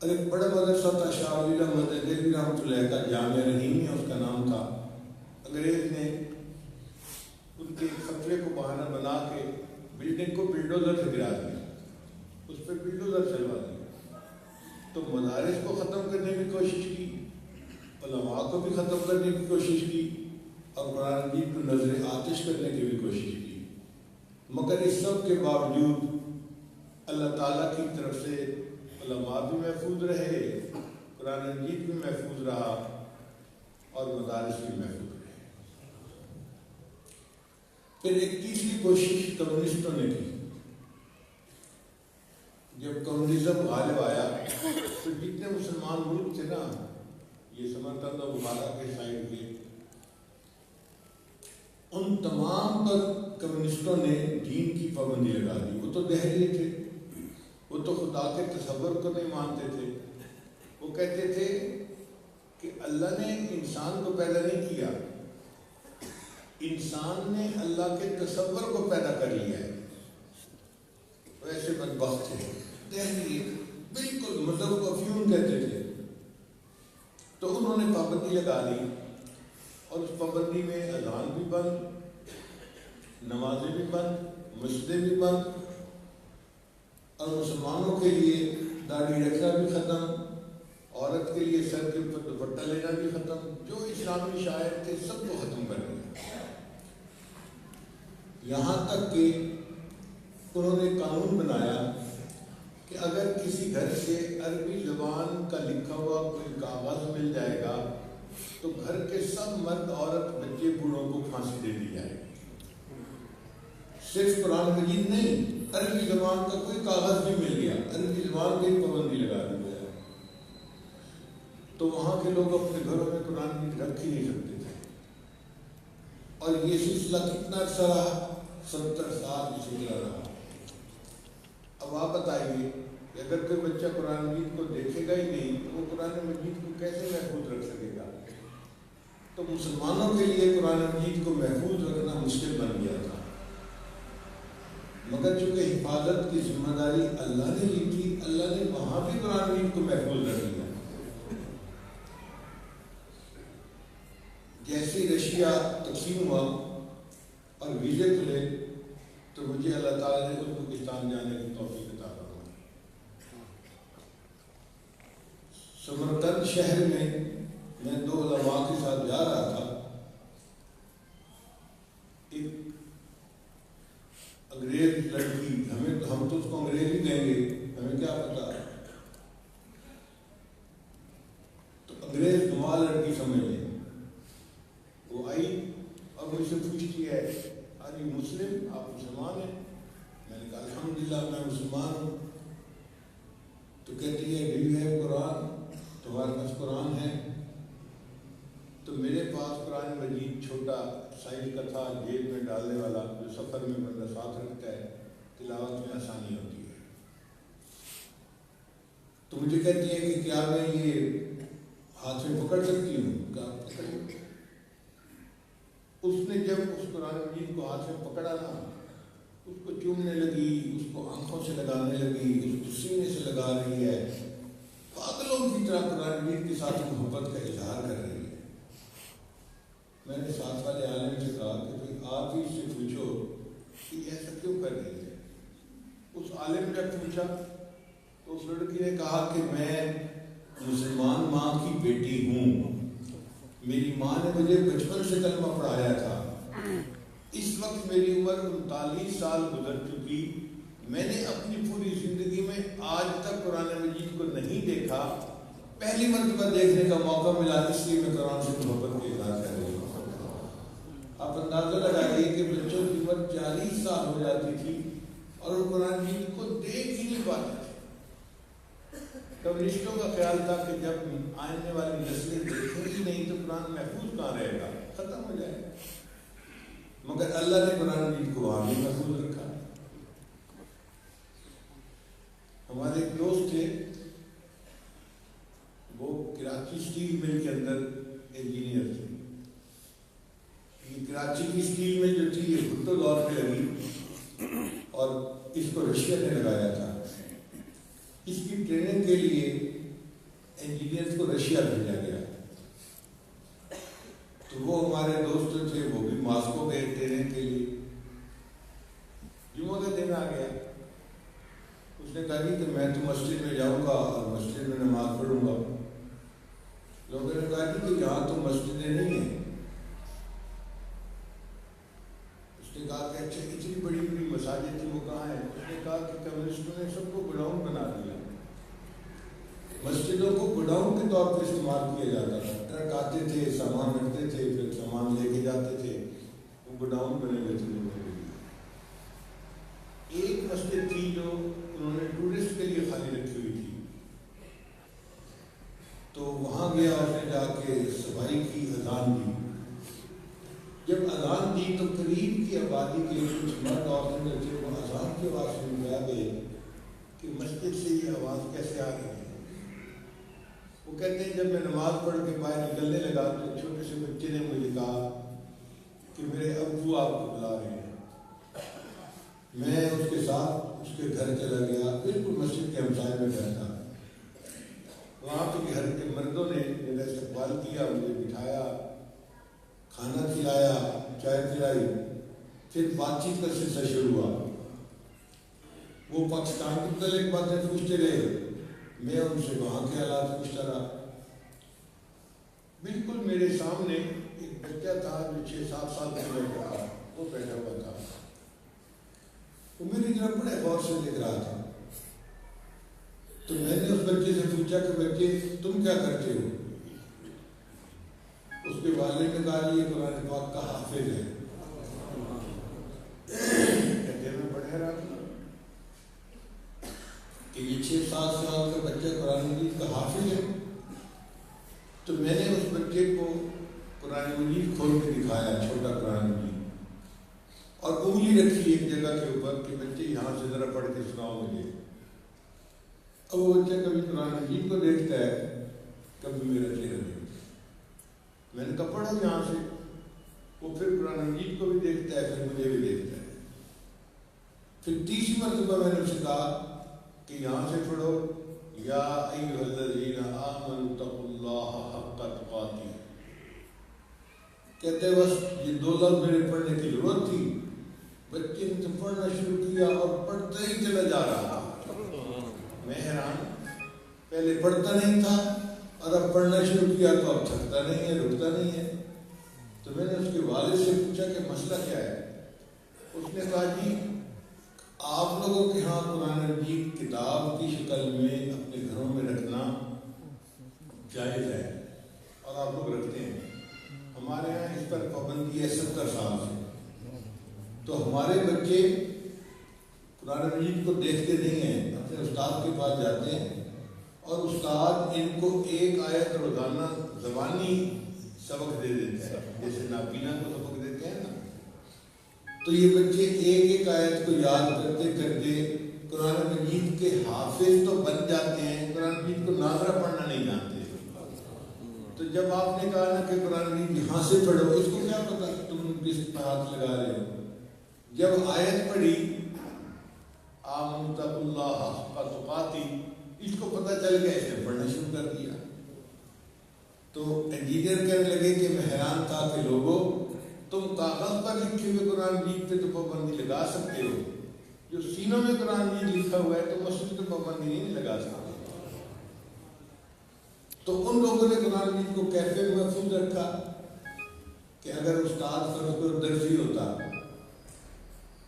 S3: اور ایک بڑا مدرسہ تھا شاہ ولی اللہ محمد دہلوی رحمۃ اللہ کا, جامعہ رحیمیہ اس کا نام تھا. انگریز نے ان کے خطرے کو بہانہ بنا کے بلڈنگ کو بلڈوزر سے گرا دیا, اس پہ بلڈوزر چلوا دیا. تو مدارس کو ختم کو بھی ختم کرنے کی کوشش کی اور قرآن مجید کو نظر آتش کرنے کی بھی کوشش کی، مگر اس سب کے باوجود اللہ تعالیٰ کی طرف سے علماء بھی محفوظ رہے، قرآن مجید بھی محفوظ رہا اور مدارس بھی محفوظ رہے۔ پھر ایک تیسری کوشش کمیونسٹوں نے کی۔ جب کمیونزم غالب آیا تو جتنے مسلمان ملک تھے نا، یہ سمرقند اور بخارا کے سائڈ کے، ان تمام پر کمیونسٹوں نے دین کی پابندی لگا دی۔ وہ تو دہلی تھے، وہ تو خدا کے تصور کو نہیں مانتے تھے۔ وہ کہتے تھے کہ اللہ نے انسان کو پیدا نہیں کیا، انسان نے اللہ کے تصور کو پیدا کر لیا ہے۔ ویسے بدبخت تھے، دہلی بالکل مذہب کو افیون کہتے تھے۔ تو انہوں نے پابندی لگا لی اور اس پابندی میں اذان بھی بند، نمازیں بھی بند، مسجدیں بھی بند، اور مسلمانوں کے لیے داڑھی رکھنا بھی ختم، عورت کے لیے سر کے اوپر دوپٹہ لینا بھی ختم، جو اسلامی شاعر تھے سب کو ختم کر دیا۔ یہاں تک کہ انہوں نے قانون بنایا کہ اگر کسی گھر سے عربی زبان کا لکھا ہوا کوئی کاغذ مل جائے گا تو گھر کے سب مرد عورت بچے بوڑھوں کو پھانسی دے دی جائے گی۔ صرف قرآن مجید نہیں، عربی زبان کا کوئی کاغذ بھی مل گیا، عربی زبان کی پابندی لگا دی گیا، تو وہاں کے لوگ اپنے گھروں میں قرآن مجید رکھ ہی نہیں سکتے تھے۔ اور یہ سلسلہ کتنا عرصہ رہا؟ 70 سال یہ سلسلہ رہا۔ اب آپ بتائیے کہ اگر کوئی بچہ قرآن مجید کو دیکھے گا ہی نہیں تو وہ قرآن مجید کو کیسے محفوظ رکھ سکے گا؟ تو مسلمانوں کے لیے قرآن مجید کو محفوظ رکھنا مشکل بن گیا تھا، مگر چونکہ حفاظت کی ذمہ داری اللہ نے لی تھی، اللہ نے وہاں بھی قرآن مجید کو محفوظ رکھ لیا۔ جیسے رشیا تقسیم ہوا اور ویزے کھلے تو مجھے اللہ تعالیٰ نے ازبکستان جانے کی توفیق عطا فرمائی۔ سمرقند شہر میں 2 علماء کے ساتھ جا رہا تھا، ایک انگریز لڑکی، ہم تو اس کو انگریز ہی کہیں گے، ہمیں کیا پتا، تو انگریز نما لڑکی سمجھ لیں، وہ آئی اور مجھ سے پوچھتی ہے آر یو مسلم، آپ مسلمان ہیں؟ میں نے کہا الحمدللہ میں مسلمان ہوں۔ تو کہتی ہے ڈو یو ہیو قرآن، تمہارے پاس قرآن ہے؟ تو میرے پاس قرآن مجید چھوٹا سائز کا تھا، جیب میں ڈالنے والا، جو سفر میں بندہ ساتھ رکھتا ہے، تلاوت میں آسانی ہوتی ہے۔ تو مجھے کہتی ہے کہ کیا میں یہ ہاتھ میں پکڑ سکتی ہوں؟ کہا پکڑ۔ اس نے جب اس قرآن مجید کو ہاتھ میں پکڑا نا، اس کو چومنے لگی، اس کو آنکھوں سے لگانے لگی، اس کو سینے سے لگا رہی ہے، پاگلوں کی طرح قرآن مجید کے ساتھ محبت کا اظہار کر رہی ہے۔ میں نے ساتھ والے عالم سے کہا کہ بھائی آپ ہی سے پوچھو کہ ایسا کیوں کر رہی ہے۔ اس عالم نے پوچھا تو اس لڑکی نے کہا کہ میں مسلمان ماں کی بیٹی ہوں، میری ماں نے مجھے بچپن سے کلمہ پڑھایا تھا، اس وقت میری عمر 39 سال گزر چکی، میں نے اپنی پوری زندگی میں آج تک قرآن مجید کو نہیں دیکھا، پہلی مرتبہ دیکھنے کا موقع ملا، اس لیے میں قرآن سے محبت کا اظہار کر رہی ہوں۔ آپ اندازہ لگائیے کہ بچوں کی عمر 40 سال ہو جاتی تھی اور وہ قرآن مجید کو دیکھ ہی نہیں پاتے تھے۔ کمیونسٹوں کا خیال تھا کہ جب آنے والی نسلیں دیکھیں گی نہیں تو قرآن محفوظ کہاں رہے گا، ختم ہو جائے گا، مگر اللہ نے قرآن مجید کو وہاں بھی محفوظ رکھا۔ ہمارے ایک دوست تھے، وہ کراچی اسٹیل مل کے اندر انجینئر تھے۔ یہ کراچی کی اسٹیل مل جو تھی یہ بھٹو دور پہ لگی اور اس کو رشیا نے لگایا تھا۔ اس کی ٹریننگ کے لیے انجینئرز کو رشیا بھیجا گیا، تو وہ ہمارے دوست تھے، وہ بھی ماسکو گئے ٹریننگ کے لیے۔ جمعہ کا دن آ گیا، اس نے کہا کہ میں تو مسجد میں جاؤں گا اور مسجد میں نماز پڑھوں گا۔ لوگوں نے کہا کہ یہاں تو مسجد مسجدیں نہیں ہیں. اس نے کہا کہ اچھا اتنی بڑی بڑی مساجد تھی وہ کہاں ہیں؟ اس نے کہا کہ کمیونسٹوں نے سب کو گڈاؤن بنا دیا. مسجدوں کو گڈاؤن کے طور پہ استعمال کیا جاتا تھا. ٹرک آتے تھے، سامان رکھتے تھے، پھر سامان لے کے جاتے تھے. وہ گڈاؤن بنے ہوئے تھے. ایک مسجد تھی جو انہوں نے ٹورسٹ کے لیے خالی رکھی ہوئی تھی. تو وہاں گیا اور نے جا کے صفائی کی، اذان دی. جب اذان دی تو قریب کی آبادی کے کچھ مرد عورتیں جو تھے وہ اذان کی آواز سے ملا گئے کہ مسجد سے یہ آواز کیسے آ رہی ہے. وہ کہتے ہیں جب میں نماز پڑھ کے باہر نکلنے لگا تو ایک چھوٹے سے بچے نے مجھے کہا کہ میرے ابو آپ کو بلا رہے ہیں. میں اس کے ساتھ اس کے گھر چلا گیا. بالکل مسجد کے ہمسائے میں گھر تھا. وہاں پہ گھر کے مردوں نے میرا استقبال کیا، مجھے بٹھایا، کھانا کھلایا، چائے پلائی. پھر بات چیت کا سلسلہ شروع ہوا. وہ پاکستان کے متعلق باتیں پوچھتے رہے، میں ان سے وہاں کے حالات پوچھتا رہا. بالکل میرے سامنے ایک بچہ تھا جو 6-7 سال کا تھا، وہ بیٹھا ہوا تھا. وہ میری طرف بڑے غور سے دیکھ رہا تھا. تو میں نے اس بچے سے پوچھا کہ بچے تم کیا کرتے ہو؟ اس کے والد نے کہا یہ قرآن پاک کا حافظ ہے. کہتے میں بڑے حیران تھا کہ یہ 6-7 سال کا بچہ قرآن مجید کا حافظ ہے. تو میں نے اس بچے کو قرآن مجید کھول کے دکھایا، چھوٹا قرآن مجید، اور انگلی رکھی ایک جگہ کے اوپر کہ بچے یہاں سے ذرا پڑھ کے سناؤ مجھے. اب وہ بچہ کبھی قرآن مجید کو دیکھتا ہے، کبھی میرا چہرہ دیکھتا ہے. میں نے کہا پڑھو یہاں سے. وہ پھر قرآن مجید کو بھی دیکھتا ہے، پھر مجھے بھی دیکھتا ہے. پھر تیسری مرتبہ میں نے اسے کہا کہ یہاں سے پڑھو یا ایھا الذین آمنوا اتقوا اللہ حق تقاتہ. کہتے بس یہ 2 لفظ میرے پڑھنے کی ضرورت تھی. بچے نے تو پڑھنا شروع کیا اور پڑھتا ہی چلا جا رہا تھا. میں حیران، پہلے پڑھتا نہیں تھا اور اب پڑھنا شروع کیا تو اب تھکتا نہیں ہے، رکتا نہیں ہے. تو میں نے اس کے والد سے پوچھا کہ مسئلہ کیا ہے؟ اس نے کہا جی آپ لوگوں کے ہاں قرآن مجید کتاب کی شکل میں اپنے گھروں میں رکھنا جائز ہے اور آپ لوگ رکھتے ہیں. ہمارے یہاں اس پر پابندی ہے 70 سال سے. تو ہمارے بچے قرآن مجید کو دیکھتے نہیں ہیں، اپنے استاد کے پاس جاتے ہیں اور استاد ان کو ایک آیت روزانہ زبانی سبق دے دیتا ہے، جیسے نابینا کو سبق دیتے ہیں نا. تو یہ بچے ایک آیت کو یاد کرتے کرتے قرآن مجید کے حافظ تو بن جاتے ہیں، قرآن مجید کو ناظرہ پڑھنا نہیں جانتے. تو جب آپ نے کہا نا کہ قرآن مجید یہاں سے پڑھو، اس کو کیا پتا تم کس پہ ہاتھ لگا رہے ہو؟ جب آیت پڑھی آمنوا اتقوا اللہ حق تقاتہ، اس کو پتہ چل گیا، اس نے پڑھنا شروع کر دیا. تو انجینئر کہنے لگے کہ میں حیران تھا کہ لوگوں تم کاغذ پر لکھے ہوئے قرآن مجید پہ تو پابندی لگا سکتے ہو، جو سینوں میں قرآن مجید لکھا ہوا ہے تو مسجد پہ پابندی نہیں لگا سکتے. تو ان لوگوں نے قرآن مجید کو کیسے محفوظ رکھا کہ اگر استاد فرض کو درسی ہوتا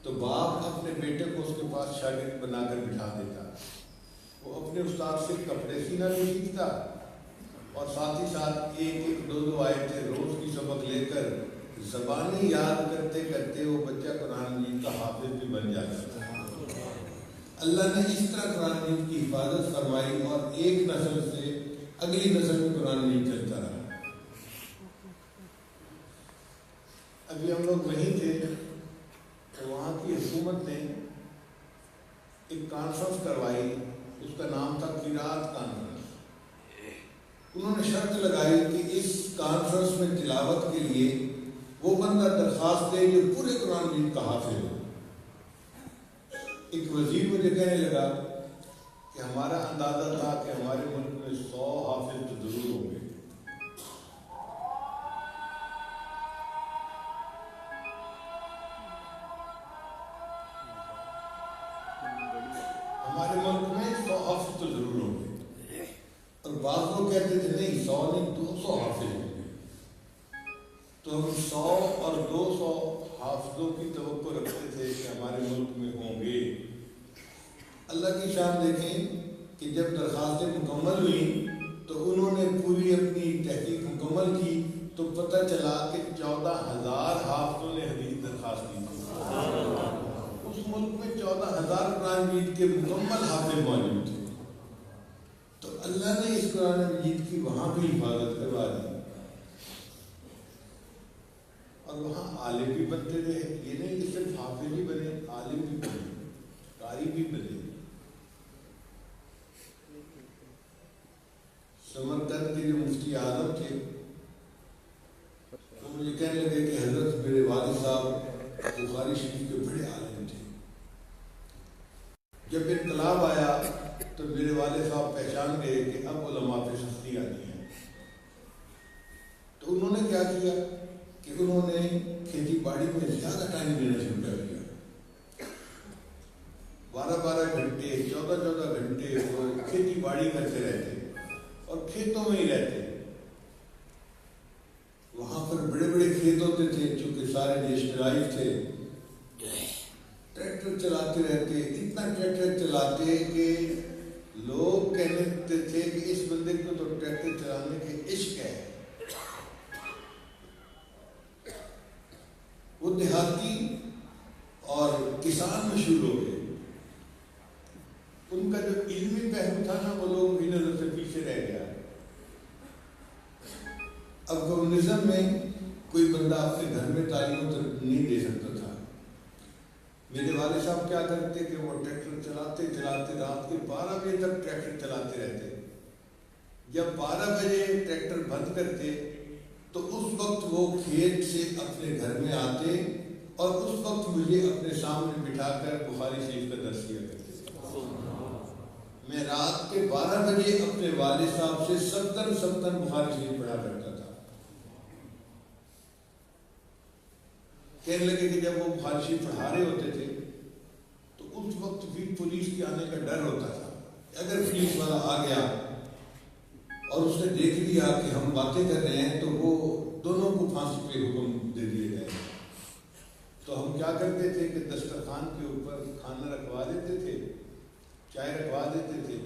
S3: تو باپ اپنے بیٹے کو اس کے پاس شاگرد بنا کر بٹھا دیتا. وہ اپنے استاد سے کپڑے سینا بھی سیکھتا اور ساتھ ہی ساتھ 1-2 آیتیں روز کی سبق لے کر زبانی یاد کرتے کرتے وہ بچہ قرآن مجید کا حافظ بھی بن جاتا تھا. اللہ نے اس طرح قرآن مجید کی حفاظت فرمائی اور ایک نسل سے اگلی نسل میں قرآن مجید چلتا رہا. ابھی ہم لوگ وہیں تھے تو وہاں کی حکومت نے ایک کانفرنس کروائی، اس کا نام تھا قراءت کانفرنس. انہوں نے شرط لگائی کہ اس کانفرنس میں تلاوت کے لیے وہ بندہ درخواست دے جو پورے قرآن مجید کا حافظ ہو. ایک وزیر مجھے کہنے لگا کہ ہمارا اندازہ تھا کہ ہمارے ملک میں 100 حافظ تو ضرور ہوں گے. ہمارے ملک میں 100 حافظ تو ضرور ہوں گے. اور بعض لوگ کہتے تھے نہیں 100 نہیں 200 حافظ ہوں گے. تو ہم 100 اور 200 حافظوں کی توقع رکھتے تھے کہ ہمارے ملک میں ہوں گے۔ اللہ کی شان دیکھیں کہ جب درخواستیں مکمل ہوئیں تو انہوں نے پوری اپنی تحقیق مکمل کی تو پتہ چلا کہ 14,000 حافظوں نے حدیث درخواست دی تھی۔ اس ملک میں 14,000 قرآن مجید کے مکمل حافظ موجود تھے۔ تو اللہ نے اس قرآن مجید کی وہاں بھی حفاظت کروا دی اور وہاں عالم بھی بنتے رہے۔ یہ نہیں کہ صرف حافظ ہی بنے، عالم بھی بنے، قاری بھی بنے۔ سمرقند کے جو مفتی اعظم تھے وہ مجھے کہنے لگے کہ حضرت میرے والد صاحب بخاری شریف کے بڑے عالم تھے۔ جب انقلاب آیا تو میرے والد صاحب پہچان گئے کہ اب علماء پہ سختی آنی ہے، تو انہوں نے کیا کیا کہ انہوں نے کھیتی باڑی میں زیادہ ٹائم دینا شروع کر دیا۔ 12 گھنٹے 14 گھنٹے وہ کھیتی باڑی کرتے رہتے اور کھیتوں میں ہی رہتے۔ وہاں پر بڑے بڑے کھیت ہوتے تھے چونکہ سارے نیشنلائز تھے، ٹریکٹر چلاتے رہتے، اتنا ٹریکٹر چلاتے کہ لوگ کہتے تھے کہ اس بندے کو تو ٹریکٹر چلانے کے عشق ہے۔ وہ دیہاتی اور کسان مشہور ہو گئے۔ ان کا جو علمی پہلو تھا نا وہ لوگ بھی نظر سے پیچھے رہ گیا۔ اب کمیونزم میں کوئی بندہ اپنے گھر میں تعلیم نہیں دے سکتا تھا۔ میرے والد صاحب کیا کرتے کہ وہ ٹریکٹر چلاتے چلاتے رات کے 12 بجے تک ٹریکٹر چلاتے رہتے۔ جب 12 بجے ٹریکٹر بند کرتے تو اس وقت وہ کھیت سے اپنے گھر میں آتے اور اس وقت مجھے اپنے سامنے بٹھا کر بخاری شریف کا درس کیا کرتے۔ میں رات کے 12 بجے اپنے والد صاحب سے 70 بخاری شریف پڑھا کرتا تھا۔ کہنے لگے کہ جب وہ بخاری شریف پڑھا رہے ہوتے تھے تو اس وقت بھی پولیس کے آنے کا ڈر ہوتا تھا۔ اگر پولیس والا آ گیا اور اس نے دیکھ لیا کہ ہم باتیں کر رہے ہیں تو وہ دونوں کو پھانسی پہ حکم دے دیے گئے۔ تو ہم کیا کرتے تھے کہ دسترخوان کے اوپر کھانا رکھوا دیتے تھے، چائے رکھوا دیتے تھے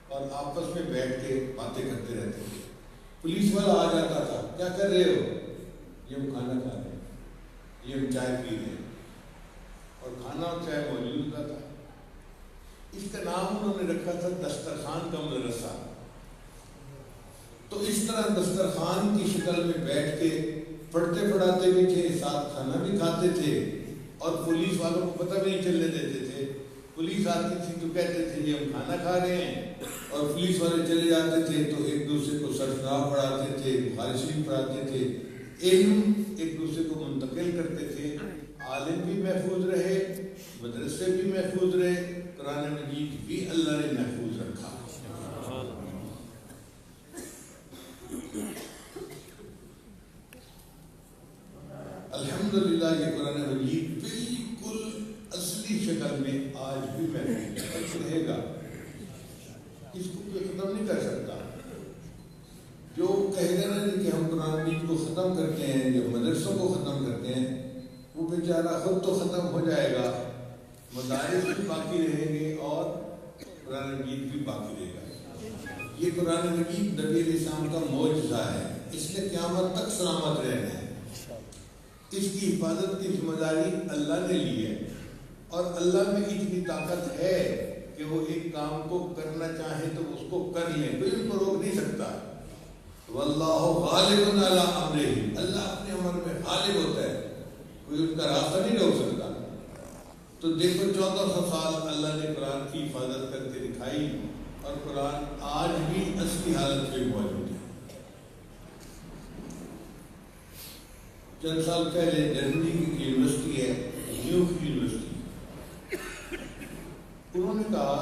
S3: اور آپس میں بیٹھ کے باتیں کرتے رہتے تھے۔ پولیس والا آ جاتا تھا، کیا کر رہے ہو؟ یہ ہم کھانا کھا رہے ہیں، یہ ہم چائے پی رہے ہیں، اور کھانا اور چائے موجود ہوتا تھا۔ اس کا نام انہوں نے رکھا تھا دسترخوان کا مدرسہ۔ تو اس طرح دسترخوان کی شکل میں بیٹھ کے پڑھتے پڑھاتے بھی تھے، ساتھ کھانا بھی کھاتے تھے اور پولیس والوں کو پتہ بھی نہیں چلنے دیتے تھے۔ پولیس آتی تھی تو کہتے تھے یہ ہم کھانا کھا رہے ہیں، اور پولیس والے چلے جاتے تھے تو ایک دوسرے کو سرفراہ پڑھاتے تھے، بخاری شریف پڑھاتے تھے، علم ایک دوسرے کو منتقل کرتے تھے۔ عالم بھی محفوظ رہے، مدرسے بھی محفوظ رہے، قرآن مجید بھی اللہ نے محفوظ رکھا۔ الحمدللہ یہ قرآن مجید بالکل اصلی شکل میں آج بھی محفوظ رہے گا، اس کو کوئی ختم نہیں کر سکتا۔ جو کہے گا نا کہ ہم قرآن مجید کو ختم کرتے ہیں، جو مدرسوں کو ختم کرتے ہیں، وہ بیچارہ خود تو ختم ہو جائے گا، مدارس بھی باقی رہیں گے اور قرآن مجید بھی باقی رہے گا۔ یہ قرآن مجید نبی علیہ السلام کا معجزہ ہے، اس نے قیامت تک سلامت رہنا ہے۔ اس کی حفاظت کی ذمہ داری اللہ نے لی ہے، اور اللہ میں اتنی طاقت ہے کہ وہ ایک کام کو کرنا چاہے تو اس کو کر لیں، کوئی ان کو روک نہیں سکتا۔ واللہ غالب علی امرہ، اللہ اپنے امر میں غالب ہوتا ہے، کوئی ان کا راستہ نہیں روک سکتا۔ تو دیکھو 1400 سال اللہ نے قرآن کی حفاظت کر کے دکھائی، اور قرآن آج بھی اصلی حالت میں موجود ہے۔ چند سال پہلے جرمنی کی یونیورسٹی ہے، نیوک یونیورسٹی، انہوں نے کہا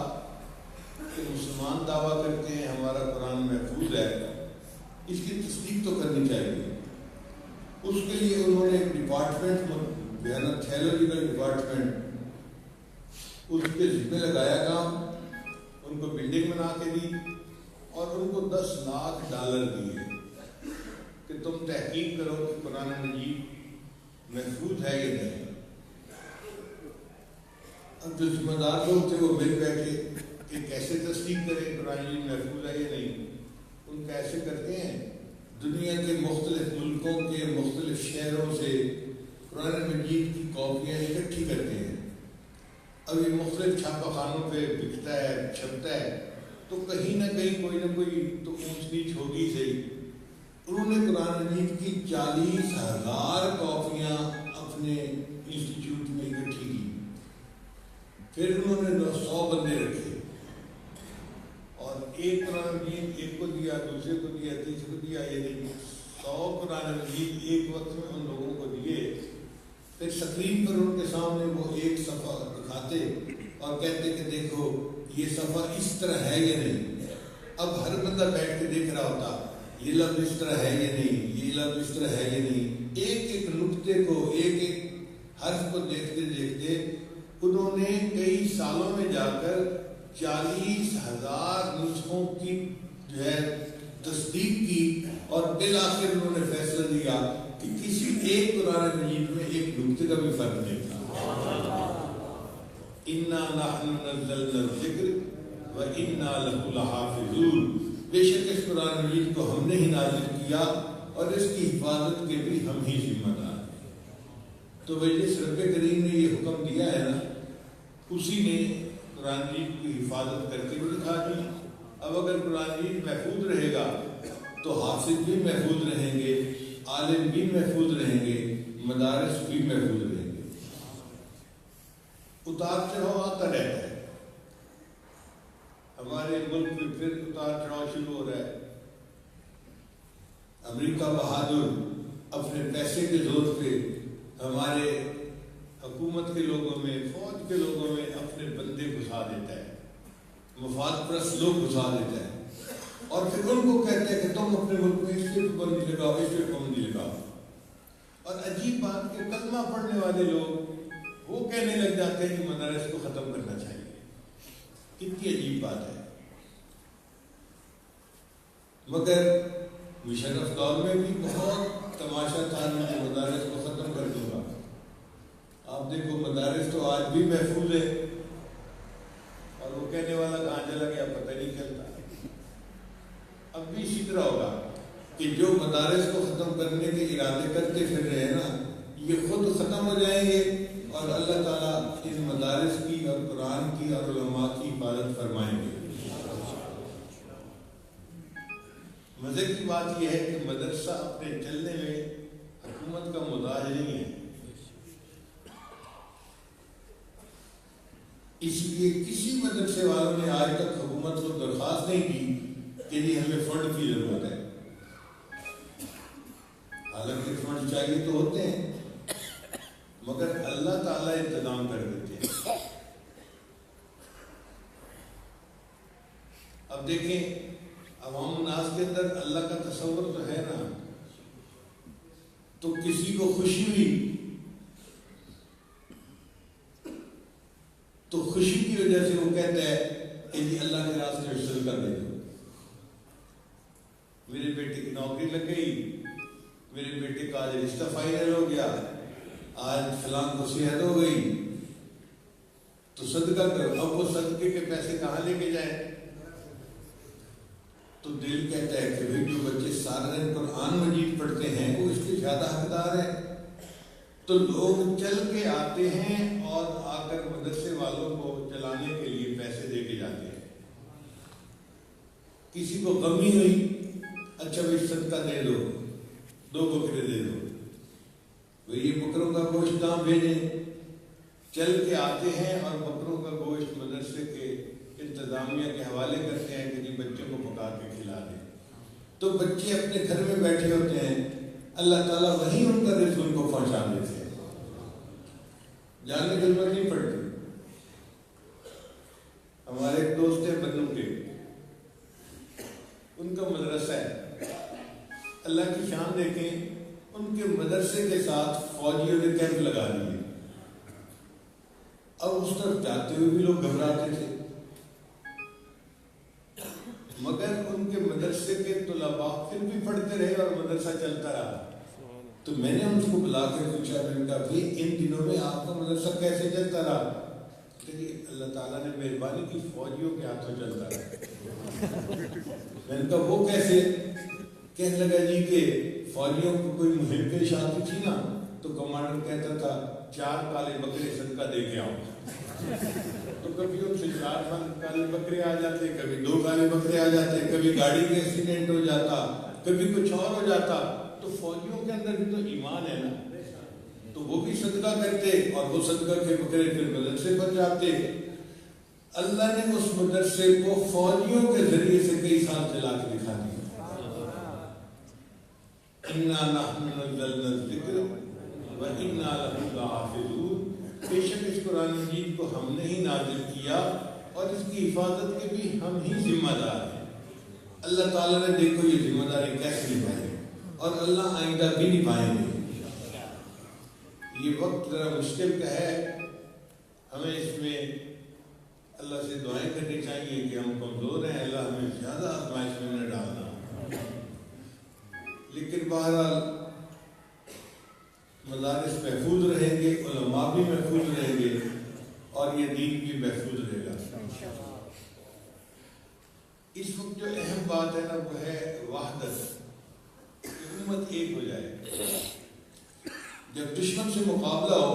S3: کہ مسلمان دعویٰ کرتے ہیں ہمارا قرآن محفوظ ہے، اس کی تصدیق تو کرنی چاہیے۔ اس کے لیے انہوں نے ایک ڈپارٹمنٹ، تھیولوجیکل ڈپارٹمنٹ، اس کے ذمہ لگایا کام، ان کو بلڈنگ بنا کے دی اور ان کو $10 لاکھ دیے کہ کہ تم تحقیق کرو کہ قرآن مجید محفوظ ہے یا نہیں۔ اب جو ذمہ دار لوگ تھے وہ مل بیٹھے کہ کیسے تصدیق کریں قرآن مجید محفوظ ہے یا نہیں۔ ان کا ایسے کرتے ہیں، دنیا کے مختلف ملکوں کے مختلف شہروں سے قرآن مجید کی کاپیاں اکٹھی کرتے ہیں۔ اب یہ مختلف چھاپہ خانوں پہ بکتا ہے، چھپتا ہے، تو کہیں نہ کہیں کوئی نہ کوئی تو اونچ نیچ ہوگی صحیح۔ انہوں نے قرآن مجید کی 40,000 کاپیاں اپنے انسٹیٹیوٹ میں اکٹھی کی۔ پھر انہوں نے 100 بندے رکھے اور ایک قرآن مجید ایک کو دیا، دوسرے کو دیا، تیسرے کو دیا، یہ نہیں 100 قرآن مجید ایک وقت میں ان لوگوں کو دیے۔ پھر سکرین پر ان کے سامنے وہ ایک صفحہ دکھاتے اور کہتے کہ دیکھو یہ صفحہ اس طرح ہے یا نہیں۔ اب ہر بندہ بیٹھ کے دیکھ رہا ہوتا یہ لفظ اس طرح ہے یا نہیں، یہ لفظ اس طرح ہے یا نہیں۔ ایک ایک نقطے کو، ایک ایک حرف کو دیکھتے دیکھتے انہوں نے کئی سالوں میں جا کر 40,000 نسخوں کی جو ہے تصدیق کی اور بالآخر انہوں نے فیصلہ دیا کہ کسی ایک قرآن مجید میں ایک نقطے کا بھی فرق نہیں تھا۔ اِنَّا نَحْنُ نَزَّلْنَا الذِّكْرَ وَإِنَّا لَهُ لَحَافِظُونَ، بے شک اس قرآن مجید کو ہم نے ہی نازل کیا اور اس کی حفاظت کے بھی ہم ہی ذمہ دار ہیں۔ تو جس رب کریم نے یہ حکم دیا ہے نا، اسی نے قرآن مجید کی حفاظت کر کے بھی دکھا دی۔ اب اگر قرآن مجید محفوظ رہے گا تو حافظ بھی محفوظ رہیں گے، عالم بھی محفوظ رہیں گے، مدارس بھی محفوظ رہیں گے۔ اتار چڑھاؤ آتا رہتا ہے، ہمارے ملک میں پھر اتار چڑھاؤ شروع ہو رہا ہے۔ امریکہ بہادر اپنے پیسے کے زور پہ ہمارے حکومت کے لوگوں میں، فوج کے لوگوں میں اپنے بندے گھسا دیتا ہے، مفاد پرست لوگ گھسا دیتا ہے، اور پھر ان کو کہتے ہیں کہ تم اپنے ملک میں اس پہ پابندی لگاؤ، اس پہ پابندی لگاؤ۔ اور عجیب بات کہ کلمہ پڑھنے والے لوگ وہ کہنے لگ جاتے ہیں کہ مدارس کو ختم کرنا چاہیے۔ کتنی عجیب بات ہے۔ مگر مشرف دور میں بھی بہت تماشا تھا، میں مدارس کو ختم کر دوں گا۔ آپ دیکھو مدارس تو آج بھی محفوظ ہے، اور وہ کہنے والا کہاں چلا گیا پتہ نہیں چلتا۔ اب بھی اسی طرح ہوگا کہ جو مدارس کو ختم کرنے کے ارادے کرتے پھر رہے ہیں نا، یہ خود ختم ہو جائیں گے اور اللہ تعالیٰ ان مدارس کی اور قرآن کی اور علماء کی حفاظت فرمائیں گے۔ مزے کی بات یہ ہے کہ مدرسہ اپنے چلنے میں حکومت کا محتاج نہیں ہے، اس لیے کسی مدرسے والوں نے آج تک حکومت کو درخواست نہیں کی کہ جی ہمیں فنڈ کی ضرورت ہے۔ حالانکہ فنڈ چاہیے تو ہوتے ہیں، مگر اللہ تعالیٰ انتظام کر دیتے ہیں۔ اب دیکھیں عوام الناس کے اندر اللہ کا تصور تو ہے نا، تو کسی کو خوشی ہوئی تو خوشی کی وجہ سے وہ کہتا ہے کہ جی اللہ کے راستے میں صدقہ دے دو، میرے بیٹے کی نوکری لگ گئی، میرے بیٹے کا آج رشتہ فائنل ہو گیا، آج فلاں کو صحت ہو گئی، تو صدقہ کرو۔ اب وہ صدقے کے پیسے کہاں لے کے جائیں؟ تو دل کہتا ہے کہ جو بچے سارا دن قرآن مجید پڑھتے ہیں وہ اس کے زیادہ حقدار ہیں۔ تو لوگ چل کے آتے ہیں اور آ کر مدرسے والوں کو چلانے کے لیے پیسے دے کے جاتے ہیں۔ کسی کو غمی ہوئی، اچھا بھائی صدقہ دے دو، 2 بکرے دے دو، یہ بکروں کا گوشت کہاں بھیجیں؟ چل کے آتے ہیں اور بکروں کا گوشت مدرسے کے انتظامیہ کے حوالے کرتے ہیں کہ جی بچوں کو پکا کے کھلا دیں۔ تو بچے اپنے گھر میں بیٹھے ہوتے ہیں، اللہ تعالیٰ وہیں ان کا رزق ان کو پہنچا دیتے ہیں، جانے کی ضرورت نہیں پڑتی۔ ہمارے ایک دوست ہیں بنوں کے، ان کا مدرسہ ہے، اللہ کی شان دیکھیں، ان کے مدرسے کے ساتھ فوجیوں نے کیمپ لگا دیے۔ اب اس طرف جاتے ہوئے بھی لوگ گھبراتے تھے، مگر ان کے مدرسے کے طلباء پھر بھی پڑھتے رہے اور مدرسہ مدرسہ چلتا رہا. تو میں نے ان کو بلا کے پوچھا, میں نے کہا بھائی ان دنوں میں آپ کا مدرسہ کیسے چلتا رہا؟ کہ اللہ تعالیٰ نے مہربانی کی فوجیوں کے ہاتھوں چلتا رہا. میں نے کہا وہ کیسے؟ کہنے لگا جی کہ فوجیوں کو کوئی مہم پیش آتی تھی نا تو کمانڈر کہتا تھا 4 کالے بکرے صدقہ دے کے آؤ. تو کبھی ان سے 4 کالے بکرے آ جاتے, کبھی 2 کالے بکرے آ جاتے, کبھی گاڑی کا ایکسیڈنٹ ہو جاتا, کبھی کچھ اور ہو جاتا. تو فوجیوں کے اندر بھی تو ایمان ہے نا, تو وہ بھی صدقہ کرتے اور وہ صدقہ کے بکرے پھر مدرسے پر جاتے. اللہ نے اس مدرسے کو فوجیوں کے ذریعے سے کئی سال چلا کے دکھا دیا. اِنَّا نَحْنُ نَزَّلْنَا الذِّكْرَ وَإِنَّا لَهُ لَحَافِظُونَ. بے شک اس قرآن مجید کو ہم نے ہی نازل کیا اور اس کی حفاظت کے بھی ہم ہی ذمہ دار ہیں. اللہ تعالیٰ نے دیکھو یہ ذمہ داری کیسے نبھائی اور اللہ آئندہ بھی نبھائیں گے. یہ وقت ذرا مشکل کا ہے, ہمیں اس میں اللہ سے دعائیں کرنی چاہیے کہ ہم کمزور ہیں, اللہ ہمیں زیادہ آزمائش میں نہ ڈالنا. لیکن بہرحال مدارس محفوظ رہیں گے, علماء بھی محفوظ رہیں گے اور یہ دین بھی محفوظ رہے گا. اس وقت جو اہم بات ہے نا وہ ہے وحدت, امت ایک ہو جائے. جب دشمن سے مقابلہ ہو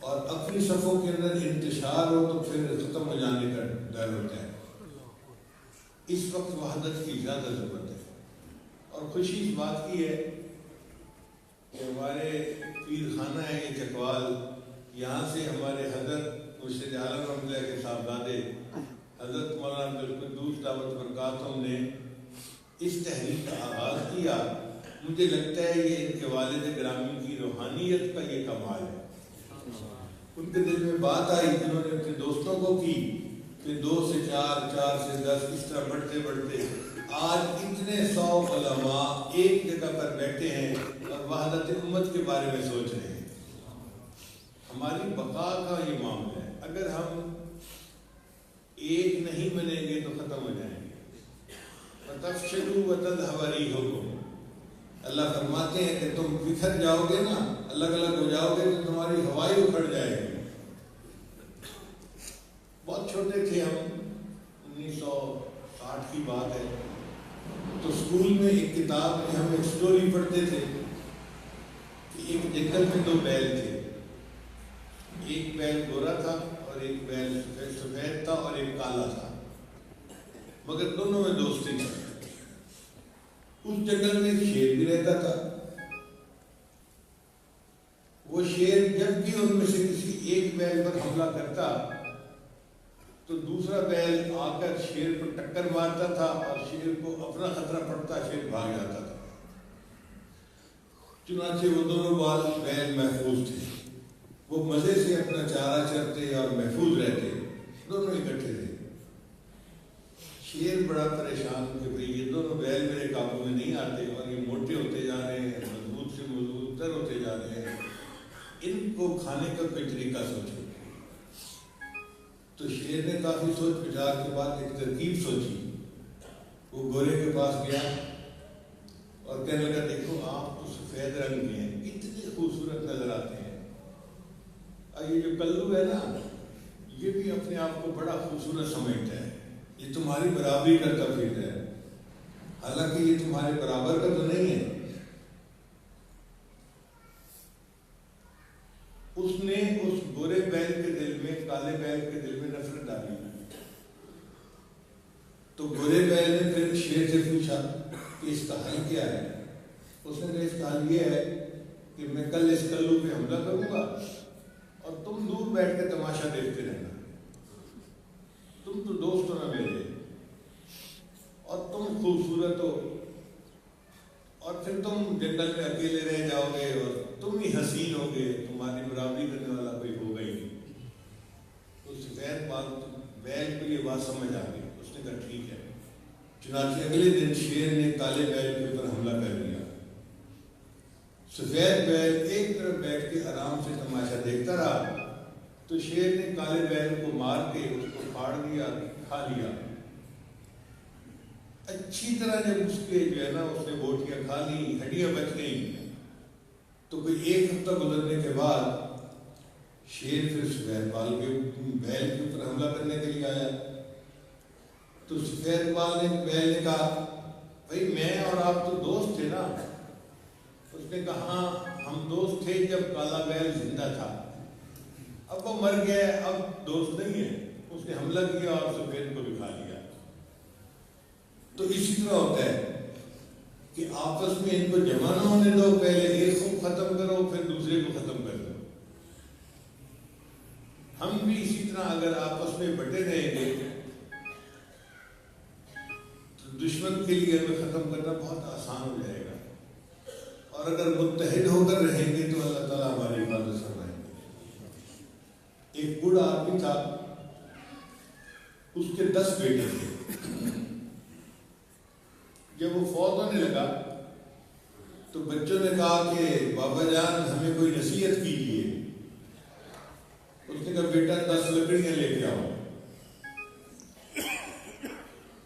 S3: اور اپنی صفوں کے اندر انتشار ہو تو پھر ختم ہو جانے کا ڈر ہوتا ہے. اس وقت وحدت کی زیادہ ضرورت ہے. اور خوشی اس بات کی ہے کہ ہمارے پیر خانہ ہے یہ چکوال, یہاں سے ہمارے حضرت مرشد عالم رحمۃ اللہ کے صاحبزادے حضرت مولانا عبدالقدوس دعوت برکاتہم نے اس تحریک کا آغاز کیا. مجھے لگتا ہے یہ ان کے والد گرامی کی روحانیت کا یہ کمال ہے. ان کے دل میں بات آئی, انہوں نے اپنے دوستوں کو کی کہ 2 سے 4, 4 سے 10 اس طرح بڑھتے بڑھتے آج اتنے 100 علماء ایک جگہ پر بیٹھے ہیں اور وحدت امت کے بارے میں سوچ رہے ہیں. ہماری بقا کا یہ معاملہ ہے. اگر ہم ایک نہیں بنیں گے تو ختم ہو جائیں گے. وَتَفْشَلُوا وَتَذْهَبَ رِيحُكُمْ. اللہ فرماتے ہیں کہ تم بکھر جاؤ گے نا, الگ الگ ہو جاؤ گے تو تمہاری ہوائی اکھڑ جائے گی. بہت چھوٹے تھے ہم, 1960 کی بات ہے, تو اسکول میں ایک کتاب میں ہم ایک سٹوری پڑھتے تھے کہ ایک جنگل میں 2 بیل تھے. ایک بیل گورا تھا اور ایک بیل سفید تھا اور ایک کالا تھا, مگر دونوں میں دوستی تھی. اس جنگل میں ایک شیر بھی رہتا تھا. وہ شیر جب بھی ان میں سے کسی ایک بیل پر حملہ کرتا تو دوسرا بیل آ کر شیر پر ٹکر مارتا تھا اور شیر کو اپنا خطرہ پڑتا شیر بھاگ جاتا تھا. چنانچہ وہ دونوں بیل محفوظ تھے, وہ مزے سے اپنا چارہ چرتے اور محفوظ رہتے, دونوں اکٹھے تھے. شیر بڑا پریشان کہ بھئی یہ دونوں بیل میرے قابو میں نہیں آتے اور یہ موٹے ہوتے جا رہے ہیں, مضبوط سے مضبوط تر ہوتے جا رہے ہیں, ان کو کھانے کا کوئی طریقہ سوچو. تو شیر نے کافی سوچ بچار کے بعد ایک ترکیب سوچی. وہ گورے کے پاس گیا اور کہنے لگا دیکھو آپ تو سفید رنگ کے ہیں, اتنے خوبصورت نظر آتے ہیں, اور یہ جو کلو ہے نا یہ بھی اپنے آپ کو بڑا خوبصورت سمجھتا ہے, یہ تمہاری برابری کرتا پھرتا ہے, حالانکہ یہ تمہارے برابر کا تو نہیں ہے. اس نے اس گورے بیل کے دل میں کالے بیل کے دل میں نفرت ڈالی. تو گورے بیل نے پھر شیر سے پوچھا کہ اس کا حل کیا ہے. اس نے کہا اس کا حل یہ ہے کہ میں کل اس کلو پہ حملہ کروں گا اور تم دور بیٹھ کے تماشا دیکھتے رہنا. تم تو دوست ہو نا میرے, اور تم خوبصورت ہو, اور پھر تم جنگل میں اکیلے رہ جاؤ گے اور تم ہی حسین ہو گے, تمہاری برابری کرنے والا کوئی ہوگا ہی نہیں. اس سفید بیل کو یہ بات سمجھ آ گئی. اس نے کہا ٹھیک ہے. چنانچہ اگلے دن شیر نے کالے بیل کے اوپر حملہ کر دیا. سفید بیل ایک طرف بیٹھ کے آرام سے تماشا دیکھتا رہا تو شیر نے کالے بیل کو مار کے اس کو پھاڑ دیا, کھا لیا. اچھی طرح جب اس کے جو ہے نا اس نے بوٹیاں کھا لی، ہڈیاں بچ گئیں، تو کوئی 1 ہفتہ گزرنے کے بعد شیر پھر سفید بال کے بیل کے اوپر حملہ کرنے کے لیے آیا. تو سفید بال نے بیل نے کہا بھائی میں اور آپ تو دوست تھے نا. اس نے کہا ہاں ہم دوست تھے جب کالا بیل زندہ تھا، اب وہ مر گیا اب دوست نہیں ہے. اس نے حملہ کیا اور سفید کو بھی کھا لیا. تو اسی طرح ہوتا ہے کہ آپس میں ان کو جمع نہ ہونے دو، پہلے ایک کو ختم کرو پھر دوسرے کو ختم کر دو. ہم بھی اسی طرح اگر آپس میں بٹے رہیں گے تو دشمن کے لیے ہمیں ختم کرنا بہت آسان ہو جائے گا، اور اگر متحد ہو کر رہیں گے تو اللہ تعالیٰ ہماری حفاظت فرمائیں گے. ایک بوڑھا آدمی تھا، اس کے 10 بیٹے تھے. جب وہ فوت ہونے لگا تو بچوں نے کہا کہ بابا جان ہمیں کوئی نصیحت کیجیے. اس نے کہا بیٹا 10 لکڑیاں لے کے آؤ.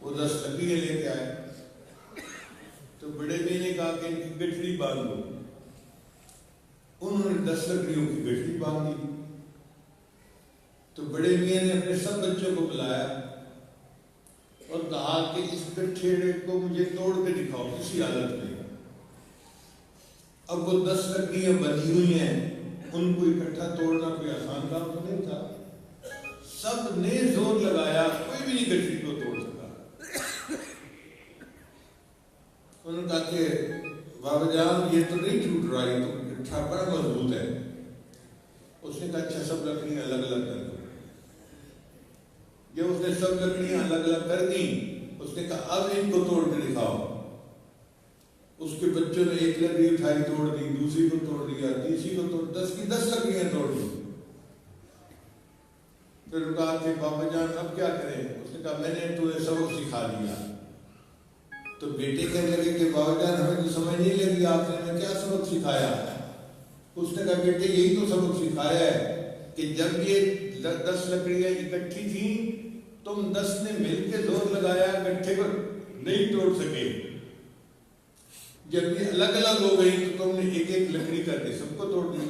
S3: وہ 10 لکڑیاں لے کے آئے تو بڑے بھائی نے کہا کہ ان کی گٹھڑی باندھ دو. انہوں نے 10 لکڑیوں کی گٹھڑی باندھی. تو بڑے میاں نے اپنے سب بچوں کو بلایا اور کہا کہ اس گٹھڑے کو مجھے توڑ کے دکھاؤ کسی حالت میں. اب وہ 10 لکڑیاں بندھی ہوئی ہیں، ان کو اکٹھا توڑنا کوئی آسان کام تو نہیں تھا. سب نے زور لگایا، کوئی بھی نہیں گٹھڑی کو توڑ سکا. انہوں نے کہا کہ بابا جان یہ تو نہیں ٹوٹ رہا، یہ تو گٹھا بڑا مضبوط ہے. اس نے کہا اچھا سب لکڑیاں الگ الگ کر دو. جب اس نے سب لکڑیاں الگ الگ کر دی، اس نے کہا اب ان کو توڑ کے دکھاؤ. اس کے بچوں نے ایک لکڑی اٹھائی توڑ دی، دوسری کو توڑ دیا، تیسری کو توڑ، 10 کی 10 لکڑیاں توڑ دی. پھر کہا کہ بابا جان اب کیا کریں؟ اس نے کہا میں نے تمہیں سبق سکھا دیا. تو بیٹے کہنے لگے کہ بابا جان ہمیں تو سمجھ نہیں لگی آپ نے ہمیں کیا سبق سکھایا. اس نے کہا بیٹے یہی تو سبق سکھایا ہے کہ جب یہ 10 لکڑیاں اکٹھی تھیں تم 10 نے مل کے زور لگایا، گٹھے کو نہیں توڑ سکے. جب یہ الگ الگ ہو گئی تو تم نے ایک ایک لکڑی کر کے سب کو توڑ دی.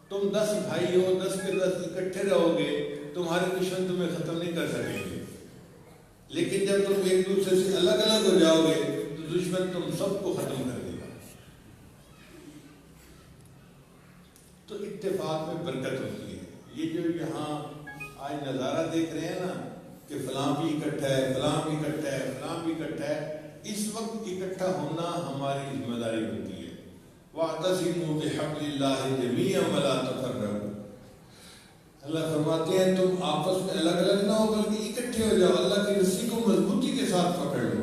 S3: تم 10 بھائی ہو، 10 کے 10 اکٹھے رہو گے، تمہارے دشمن تمہیں ختم نہیں کر سکیں گے. لیکن جب تم ایک دوسرے سے الگ الگ ہو جاؤ گے تو دشمن تم سب کو ختم کر دے گا. تو اتفاق میں برکت ہوتی ہے. یہ جو یہاں آج نظارہ دیکھ رہے ہیں نا کہ فلاں بھی اکٹھا ہے، فلاں بھی اکٹھا ہے، فلاں بھی اکٹھا ہے، اس وقت اکٹھا ہونا ہماری ذمہ داری ہوتی ہے. وَاعْتَصِمُوا بِحَبْلِ اللَّهِ جَمِيعًا وَلَا تَفَرَّقُوا. اللہ فرماتے ہیں تم آپس میں الگ الگ نہ ہو بلکہ اکٹھے ہو جاؤ، اللہ کی رسی کو مضبوطی کے ساتھ پکڑ لو.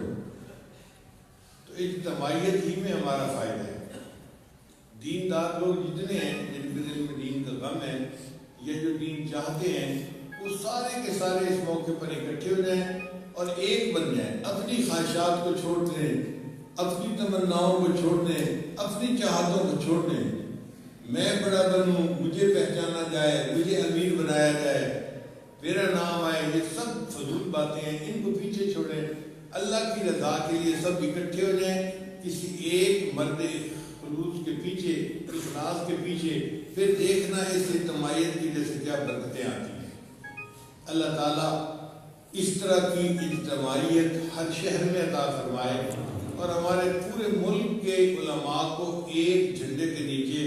S3: تو اجتماعیت ہی میں ہمارا فائدہ ہے. دیندار لوگ جتنے ہیں جن کے دل میں دین کا غم ہے، یہ جو دین چاہتے ہیں، وہ سارے کے سارے اس موقع پر اکٹھے ہو جائیں اور ایک بن جائیں. اپنی خواہشات کو چھوڑ دیں، اپنی تمناؤں کو چھوڑ دیں، اپنی چاہتوں کو چھوڑ دیں. میں بڑا بنوں، مجھے پہچانا جائے، مجھے امیر بنایا جائے، میرا نام آئے، یہ سب فضول باتیں ہیں. ان کو پیچھے چھوڑیں. اللہ کی رضا کے لیے سب اکٹھے ہو جائیں کسی ایک مرد خلوص کے پیچھے، اخلاص کے پیچھے. پھر دیکھنا اس اجتماعیت کی جیسے کیا برکتیں آتی ہیں. اللہ تعالیٰ اس طرح کی اجتماعیت ہر شہر میں عطا فرمائے اور ہمارے پورے ملک کے علماء کو ایک جھنڈے کے نیچے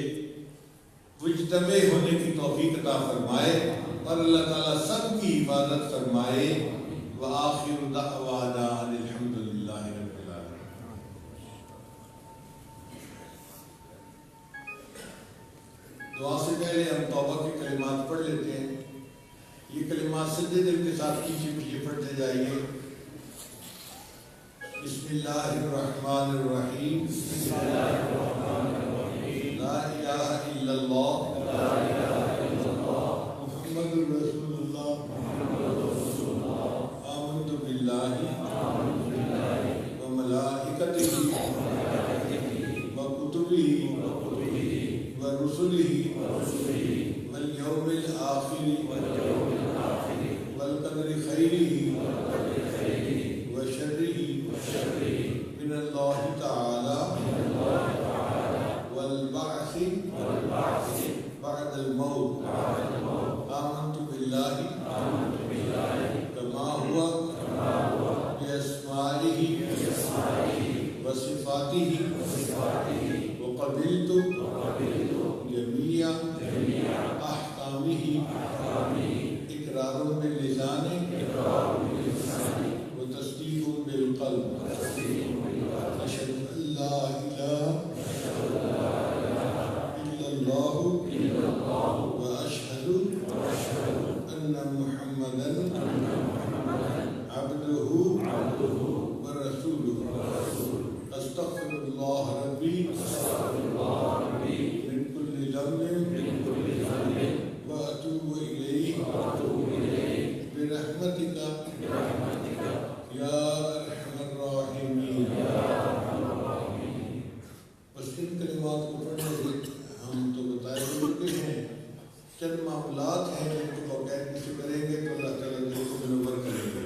S3: مجتمع ہونے کی توفیق عطا فرمائے اور اللہ تعالیٰ سب کی حفاظت فرمائے. وآخر دعوانا الحمد للہ رب العالمین. دعا سے پہلے ہم توبہ کے کلمات پڑھ لیتے ہیں. یہ کلمات سجدے دل کے ساتھ پیچھے پیچھے پڑھتے جائیے. بسم اللہ الرحمن الرحیم. لا الہ الا اللہ محمد رسول اللہ. آمنت باللہ و ملائکتہ و کتبہ و رسلہ والیوم الآخر والقدر خیرہ و شرہ بعد الموت آمنت باللہ کما ہوا بأسمائہ وصفاتہ وقبلت جمیع احکامہ اقرار باللسان وتصدیق بالقلب اشہد ان لا الہ الا اللہ واشہد ان محمدا عبدہ ورسولہ استغفر اللہ ربی من کل ذنب واتوب الیہ برحمتک یا ارحم الراحمین۔ بس ان کلمات کو پڑھنے سے ہم تو بتائے چکے ہیں، چند معاملات ہیں جن کو باقاعدگی سے کریں گے تو اللہ تعالیٰ دل کو منور کریں گے۔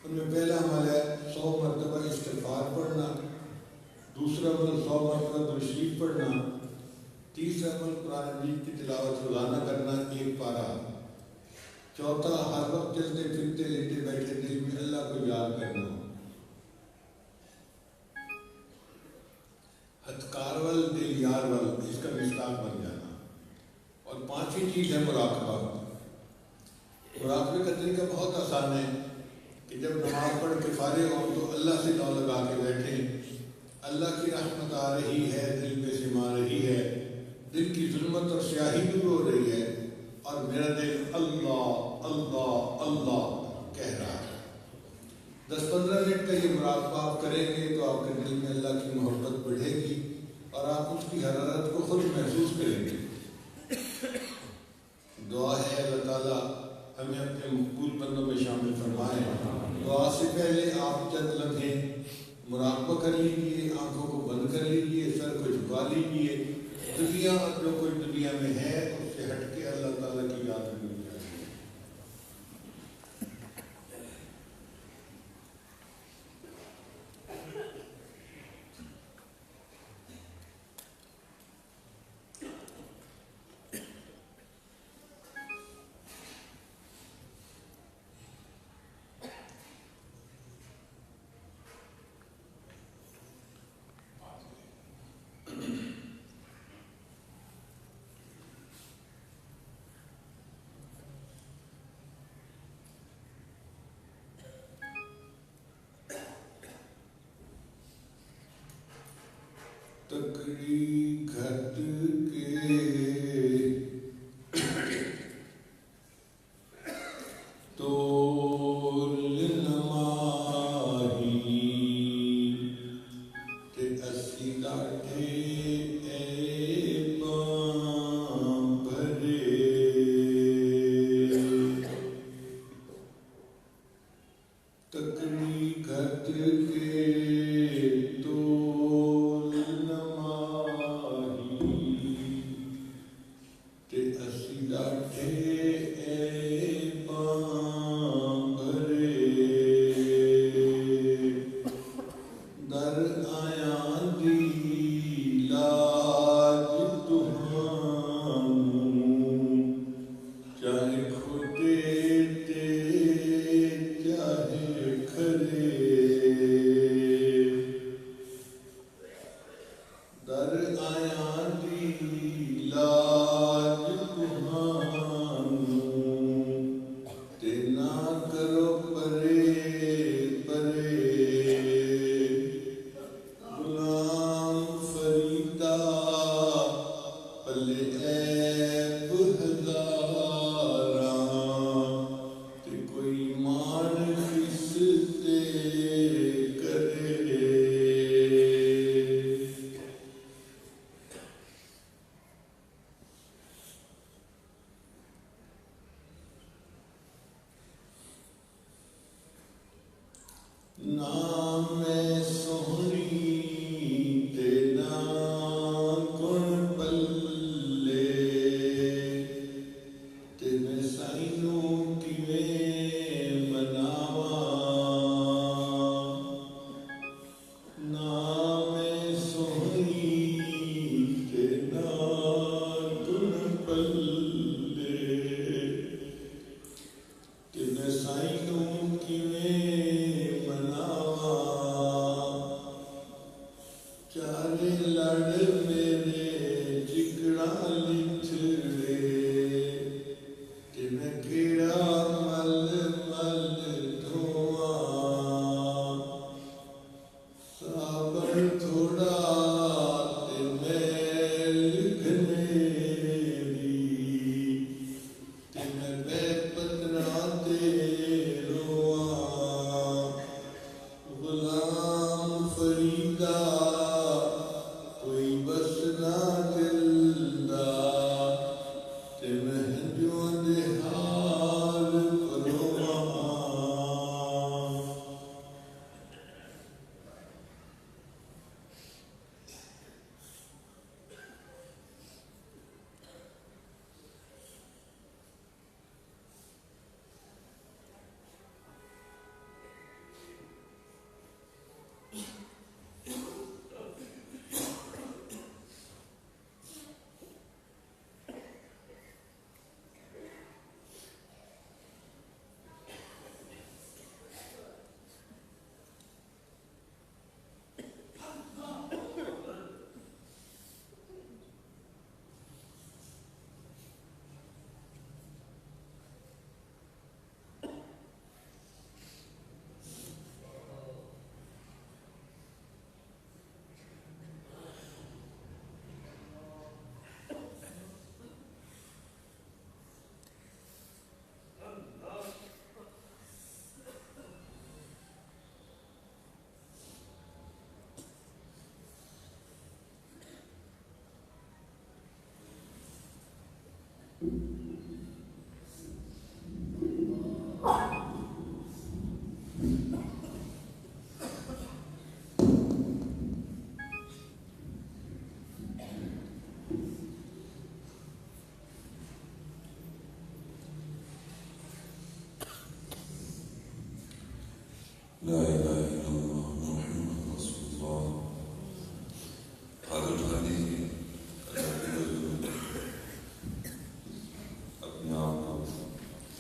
S3: ان میں پہلا عمل ہے 100 مرتبہ استغفار پڑھنا، دوسرا عمل 100 مرتبہ درود شریف پڑھنا، تیسرا عمل قرآن مجید کی تلاوت روزانہ کرنا 1 پارہ، چوتھا ہر وقت چلتے پھرتے لیٹے بیٹھے دل میں اللہ کو یاد کرنا، ہتھکارول دل یارول اس کا مصداق بن جانا، اور 5ویں چیز ہے مراقبہ۔ مراقبے کا طریقہ بہت آسان ہے کہ جب نماز پڑھ کے فارغ ہوں تو اللہ سے لو لگا کے بیٹھیں، اللہ کی رحمت آ رہی ہے، دل میں سما رہی ہے، دل کی ظلمت اور سیاہی دور ہو رہی ہے، اور میرا دل اللہ اللہ اللہ کہہ رہا ہے۔ 10-15 منٹ کا یہ مراقبہ آپ کریں گے تو آپ کے دل میں اللہ کی محبت بڑھے گی اور آپ اس کی حرارت کو خود محسوس کریں گے۔ دعا ہے اللہ تعالیٰ ہمیں اپنے مقبول بندوں میں شامل فرمائے۔ دعا سے پہلے آپ چند لمحے مراقبہ کر لیجیے، آنکھوں کو بند کر لیجیے، سر کو جھکا لیجیے، دنیا اور جو کوئی دنیا میں ہے اس سے ہٹ کے اللہ تعالیٰ کی یاد میں جائیے۔ تکری گھٹ کے تول نماہی تے اسی لاٹھے اے پاں بھرے، تکری گھٹ کے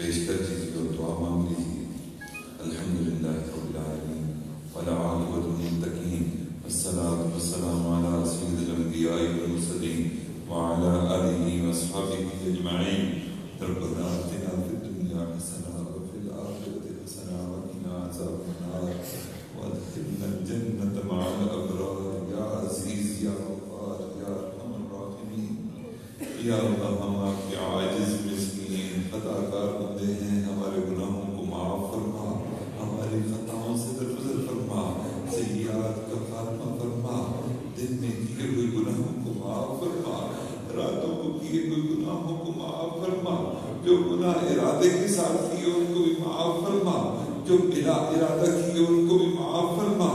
S2: بیشتر چیز کو دعا مانگ لیجیے. الحمدللہ رب العالمین والعاقبۃ للمتقین والصلاۃ والسلام علی سید الانبیاء والمرسلین وعلی آلہ واصحابہ اجمعین. ربنا آتنا فی الدنیا حسنہ وفی الآخرۃ حسنہ وقنا عذاب النار وادخلنا الجنة مع الأبرار یا عزیز یا غفار یا ارحم الراحمین. یا اللہ ہم آپ کے عاجز مسکین خطاکار بندے ہیں، ہمارے گناہوں کو معاف فرما، ہماری خطاؤں سے درگزر فرما، سیئات کا خاتمہ فرما، دن میں کیے ہوئے گناہوں کو معاف فرما، راتوں کو کیے ہوئے گناہوں کو معاف فرما، جو گناہ ارادے کے ساتھ کیے ان کو بھی معاف فرما، جو بلا ارادہ کیے ان کو بھی معاف فرما،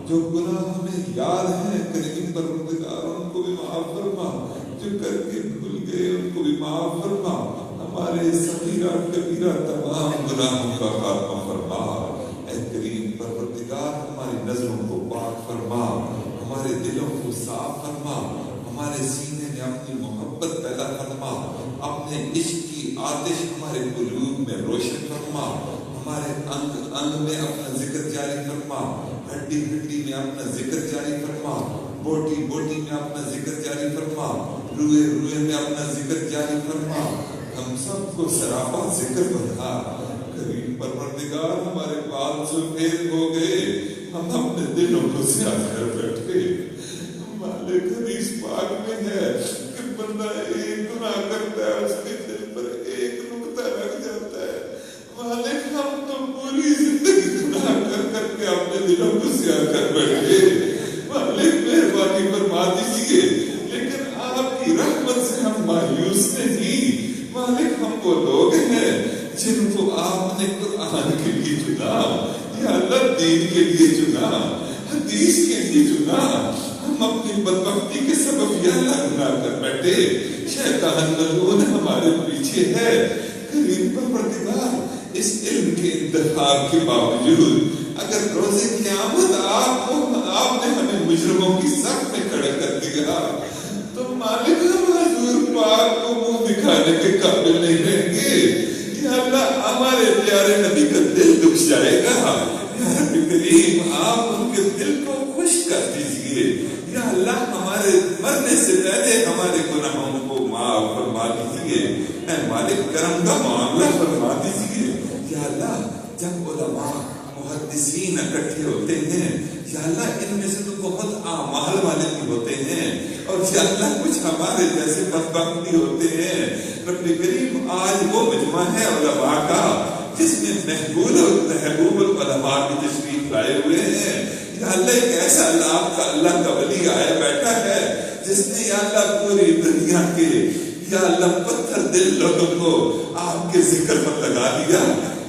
S2: جو گناہ ہمیں یاد ہیں کریم پروردگار ان کو بھی معاف فرما، جو کر کے بھول گئے ان کو بھی معاف فرما، ہمارے صغیرہ کبیرہ تمام گناہوں کا خاتمہ فرما. اے کریم پروردگار ہماری نظروں کو پاک فرما، ہمارے دلوں کو صاف فرما، ہمارے سینے میں اپنی محبت پیدا فرما، اپنے عشق کی آتش ہمارے قلوب میں روشن فرما، ہمارے انگ انگ میں اپنا ذکر جاری فرما، ہڈی ہڈی میں اپنا ذکر جاری فرما، بوٹی بوٹی میں اپنا ذکر جاری فرما، روئے روئے میں اپنا ذکر جاری فرما، ہم سب کو سراپا ذکر بنا. کریم پروردگار ہمارے بال سفید ہو گئے، ہم اپنے دلوں کو سیاہ کر بیٹھے. مالک حدیث پاک میں ہے کہ بندہ ایک گناہ کرتا ہے اس کے دل پر ایک نقطہ رکھ جاتا ہے. مالک ہم تو پوری زندگی گناہ کر کر کے اپنے دلوں کو سیاہ کر بیٹھے. مالک مہربانی فرما دیجیے، لیکن آپ کی رحمت سے ہم مایوس نہیں. مالک ہم وہ لوگ ہیں جن کو آپ نے قرآن کے لیے چنا، یا اللہ دین کے لیے چنا، حدیث کے لیے چنا. ہم اپنی بدبختی کے سبب یا اللہ گناہ کر بیٹھے، شیطان ملعون ہمارے پیچھے ہے. کریم پروردگار اس علم کے انتخاب کے باوجود اگر روز قیامت آپ نے ہمیں مجرموں کی صف میں کھڑا کر دیا تو مالک ہم حضور پاک کو منہ دکھانے کے قابل نہیں رہیں گے. یا اللہ ہمارے پیارے نبی کا دل دکھ جائے گا. یا رب کریم آپ ان کے دل کو خوش کر دیجئے. یا اللہ ہمارے مرنے سے پہلے ہمارے گناہوں کو معاف فرما دیجئے. اے مالک کرم کا معاملہ فرما دیجئے. یا اللہ جب علماء محدثین اکٹھے ہوتے ہیں، یا اللہ ان میں سے تو بہت اعمال والے بھی ہوتے ہیں، اور یا اللہ کچھ ہمارے جیسے بدبخت بھی ہوتے ہیں. رب کریم آج وہ مجمع ہے علماء کا جس میں محبوب العلماء کی تشریف لائے ہوئے ہیں. یا اللہ ایک ایسا اللہ کا ولی آیا بیٹھا ہے جس نے یا اللہ پوری دنیا کے یا اللہ پتھر دل لوگوں کو آپ کے ذکر پر لگا دیا.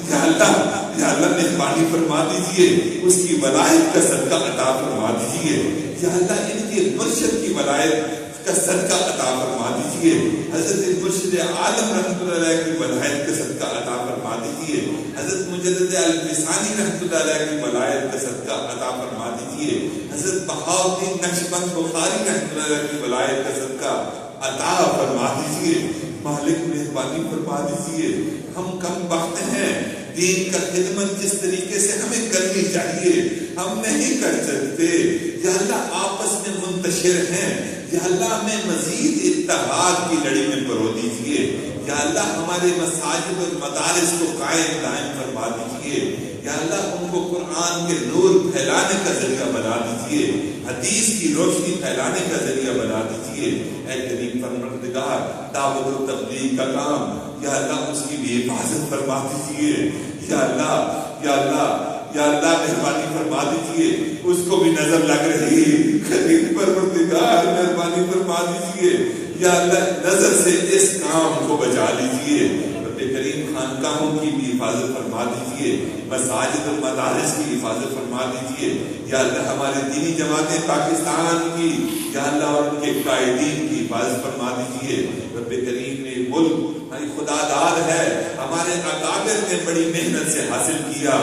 S2: یا اللہ مہربانی فرما دیجئے، اس کی ولایت کا صدقہ عطا فرما دیجئے. یا اللہ ان کے مرشد کی ولایت کا صدقہ عطا فرما دیجئے. حضرت مرشد عالم رحمۃ اللہ علیہ کی ولایت کا صدقہ عطا فرما دیجئے. حضرت مجدد الفسانی رحمۃ اللہ علیہ کی ولایت کا صدقہ عطا فرما دیجئے. حضرت بہاؤالدین نقشبند بخاری رحمۃ اللہ علیہ کی ولایت کا صدقہ عطا فرما دیجئے. مالک مہربانی فرما دیجئے. ہم کم بخت ہیں، دین کا خدمت جس طریقے سے ہمیں کرنی چاہیے ہم نہیں کر سکتے. یا اللہ آپس میں منتشر ہیں، یا اللہ ہمیں مزید اتحاد کی لڑی میں پرو دیجئے. یا اللہ ہمارے مساجد اور مدارس کو قائم دائم فرما دیجئے. یا اللہ ان کو قرآن کے نور پھیلانے کا ذریعہ بنا دیجئے، حدیث کی روشنی پھیلانے کا ذریعہ بنا دیجئے. اے کریم پروردگار دعوت و تبلیغ کا کام یا اللہ اس کی بھی حفاظت فرما دیجئے. یا اللہ مہربانی فرما دیجئے، اس کو بھی نظر لگ رہی. کریم پروردگار مہربانی فرما دیجئے. یا اللہ نظر سے اس کام کو بچا لیجئے. رب کریم خانقاہوں کی بھی حفاظت فرما دیجئے، مساجد اور مدارس کی حفاظت فرما دیجئے. یا اللہ ہمارے دینی جماعتیں پاکستان کی یا اللہ اور ان کے قائدین کی حفاظت فرما دیجئے. رب کریم یہ ملک خدا دار ہے، ہمارے اکابر نے بڑی محنت سے حاصل کیا.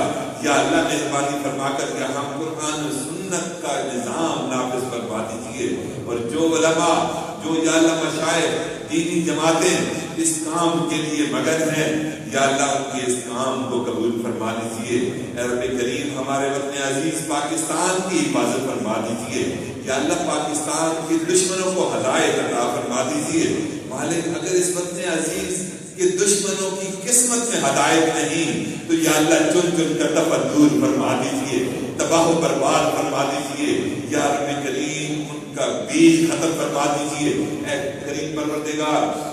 S2: یا اللہ مہربانی فرما کر کے ہم قرآن و سنت کا نظام نافذ فرما دیجئے. اور جو علماء جو یا اللہ مشائخ دینی جماعتیں اس کام کے لیے مگن ہیں، یا اللہ ان کے اس کام کو قبول فرما دیجیے۔ اے رب کریم ہمارے وطن عزیز پاکستان کی حفاظت فرما دیجیے، یا اللہ پاکستان کے دشمنوں کو ہدایت عطا فرما دیجیے۔ مالک اگر اس وطن عزیز کہ دشمنوں کی قسمت میں ہدایت نہیں تو یا اللہ چن چن کر دفع دور فرما دیجیے، تباہ و برباد فرما دیجیے، یا رب کریم ان کا بیج ختم فرما دیجیے۔ اے کریم پروردگار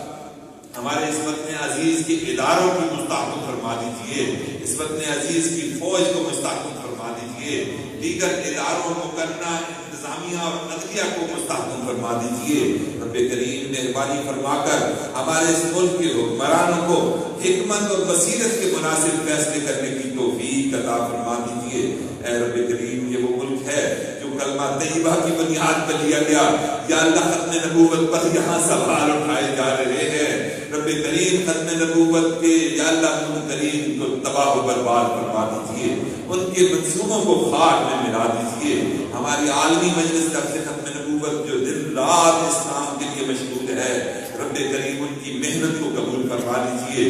S2: ہمارے اس وطن عزیز کے اداروں کی مستحکم فرما دیجیے، اس وطن عزیز کی فوج کو مستحکم فرما دیجیے، دیگر اداروں کو کرنا انتظامیہ اور عدلیہ کو مستحکم فرما دیجیے۔ رب کریم مہربانی فرما کر ہمارے اس ملک کے حکمرانوں کو حکمت اور بصیرت کے مناسب فیصلے کرنے کی توفیق عطا فرما دیجیے۔ اے رب کریم یہ وہ ملک ہے جو کلمہ طیبہ کی بنیاد پر لیا گیا، یا اللہ ختم نبوت پر یہاں سوال اٹھائے جا رہے ہیں۔ رب کریم ختم نبوت کے یا اللہ منکرین کو تباہ و برباد فرما دیجیے، ان کے منصوبوں کو خاک میں ملا دیجیے۔ ہماری عالمی مجلس طرف سے ختم نبوت جو دن رات اسلام کے لیے مشغول ہے، رب کریم ان کی محنت کو قبول فرما دیجیے۔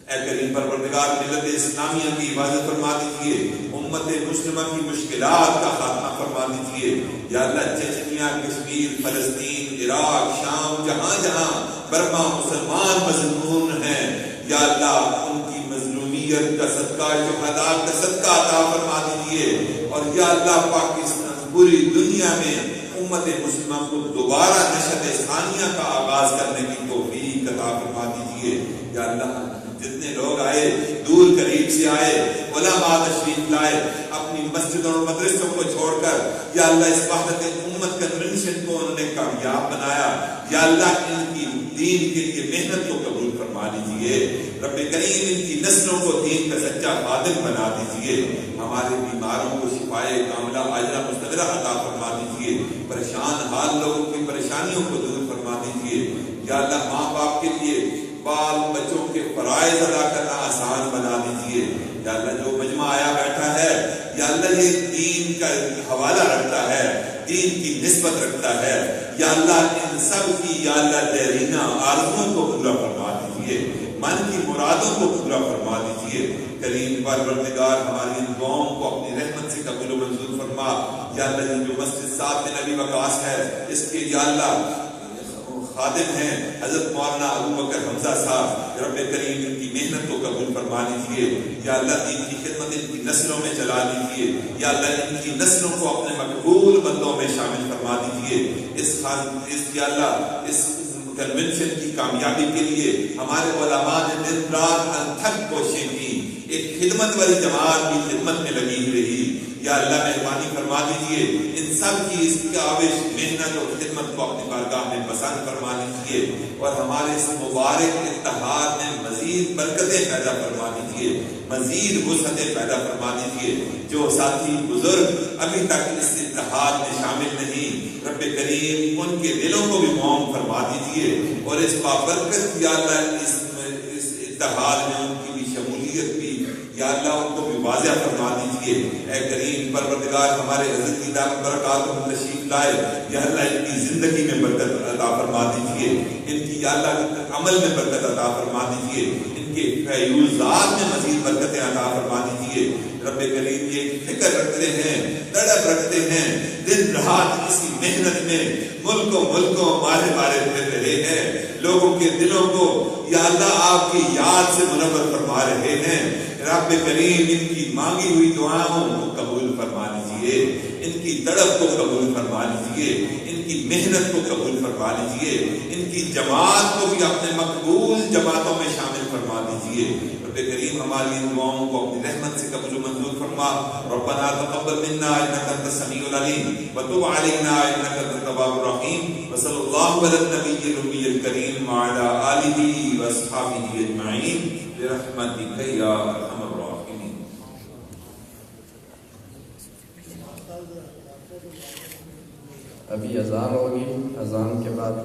S2: اے کریم پروردگار ملت اسلامیہ کی حفاظت فرما دیجیے، امت مسلمہ کی مشکلات کا خاتمہ فرما دیجیے۔ یا اللہ چچنیا، کشمیر، فلسطین، عراق، شام، جہاں جہاں برما مسلمان مظلوم ہیں، یا اللہ ان کی مظلومیت کا صدقہ، شہداء کا صدقہ عطا فرما دیجیے۔ اور یا اللہ پاکستان پوری دنیا میں امت مسلمہ کو دوبارہ نشاط ثانیہ کا آغاز کرنے کی توفیق عطا فرما دیجیے۔ یا اللہ جتنے لوگ آئے، دور قریب سے آئے، علماء تشریف لائے، اپنی مسجدوں اور مدرسوں کو چھوڑ کر یا اللہ اس وحدت امت کنونشن کو انہوں نے کامیاب بنایا، یا اللہ ان کی دین کے لیے محنت کو قبول فرما لیجیے۔ رب کریم ان کی نسلوں کو دین کا سچا خادم بنا دیجیے۔ ہمارے بیماروں کو شفائے کاملہ عاجلہ مستقرہ عطا فرما دیجیے، پریشان حال لوگوں کی پریشانیوں کو دور فرما دیجیے۔ یا اللہ ماں باپ کے لیے بال بچوں کے فرائض ادا کرنا آسان بنا دیجیے۔ یا اللہ جو مجمع آیا بیٹھا ہے، یا اللہ یہ دین کا حوالہ رکھتا ہے، دین کی نسبت رکھتا ہے، یا اللہ ان سب کی یا اللہ دیرینہ آرزوؤں کو پورا فرما دیجیے، من کی مرادوں کو پورا فرما دیجیے۔ کریم پروردگار ہماری ان دعاؤں کو اپنی رحمت سے قبول و منظور فرما۔ یا اللہ یہ جو مسجد سعد بن ابی وقاص ہے، اس کے یا اللہ خادم ہیں حضرت مولانا ابو بکر حمزہ صاحب، رب کریم ان کی محنت کو قبول فرما لیجیے۔ یا اللہ دین کی خدمت ان کی نسلوں میں چلا دیجیے، یا اللہ ان کی نسلوں کو اپنے مقبول بندوں میں شامل فرما دیجیے۔ یا اللہ اس کنونشن کی کامیابی کے لیے ہمارے علماء نے دن رات انتھک کوششیں کی، ایک خدمت والی جماعت کی خدمت میں لگی رہی۔ یا اللہ مہربانی فرما دیجیے، ان سب کی اس کاوش محنت اور خدمت کو اپنی بارگاہ میں پسند فرما دیجیے، اور ہمارے اس مبارک اتحاد میں مزید برکتیں پیدا فرما دیجیے، مزید وسعتیں پیدا فرما دیجیے۔ جو ساتھی بزرگ ابھی تک اس اتحاد میں شامل نہیں، رب کریم ان کے دلوں کو بھی معاون فرما دیجیے، اور اس بابرکت یا اللہ اس اتحاد میں ان کی بھی شمولیت بھی یا اللہ ان کو بھی واضح فرما دیجیے۔ اے کریم پروردگار ہمارے حضرت کی دعوت برکات کو تشریف لائے، یا اللہ ان کی زندگی میں برکت عطا فرما دیجیے، ان کی یا اللہ عمل میں برکت عطا فرما دیجیے، ان کے فیوزات میں مزید برکتیں عطا فرما دیجیے۔ رب کریم یہ فکر رکھتے ہیں، تڑپ رکھتے ہیں، دن رات اسی محنت میں ملکوں مارے پھر رہے ہیں، لوگوں کے دلوں کو یا اللہ آپ کی یاد سے منور فرما رہے ہیں۔ رب کریم ان کی مانگی ہوئی دعاؤں کو قبول فرما لیجیے، ان کی تڑپ کو قبول فرما لیجیے، ان کی محنت کو قبول فرما لیجیے، ان کی جماعت کو بھی اپنے مقبول جماعتوں میں شامل فرما دیجیے۔ رب کریم ہماری ان دعاؤں کو اپنی رحمت سے قبول و منظور فرما۔ ربنا تقبل منا انك انت السميع العليم وتب علينا انك انت التواب الرحيم وصلى الله على النبي الامي الكريم وعلى اله واصحابه اجمعين برحمتك يا ارحم الراحمين۔
S1: ابھی اذان ہوگی، اذان کے بعد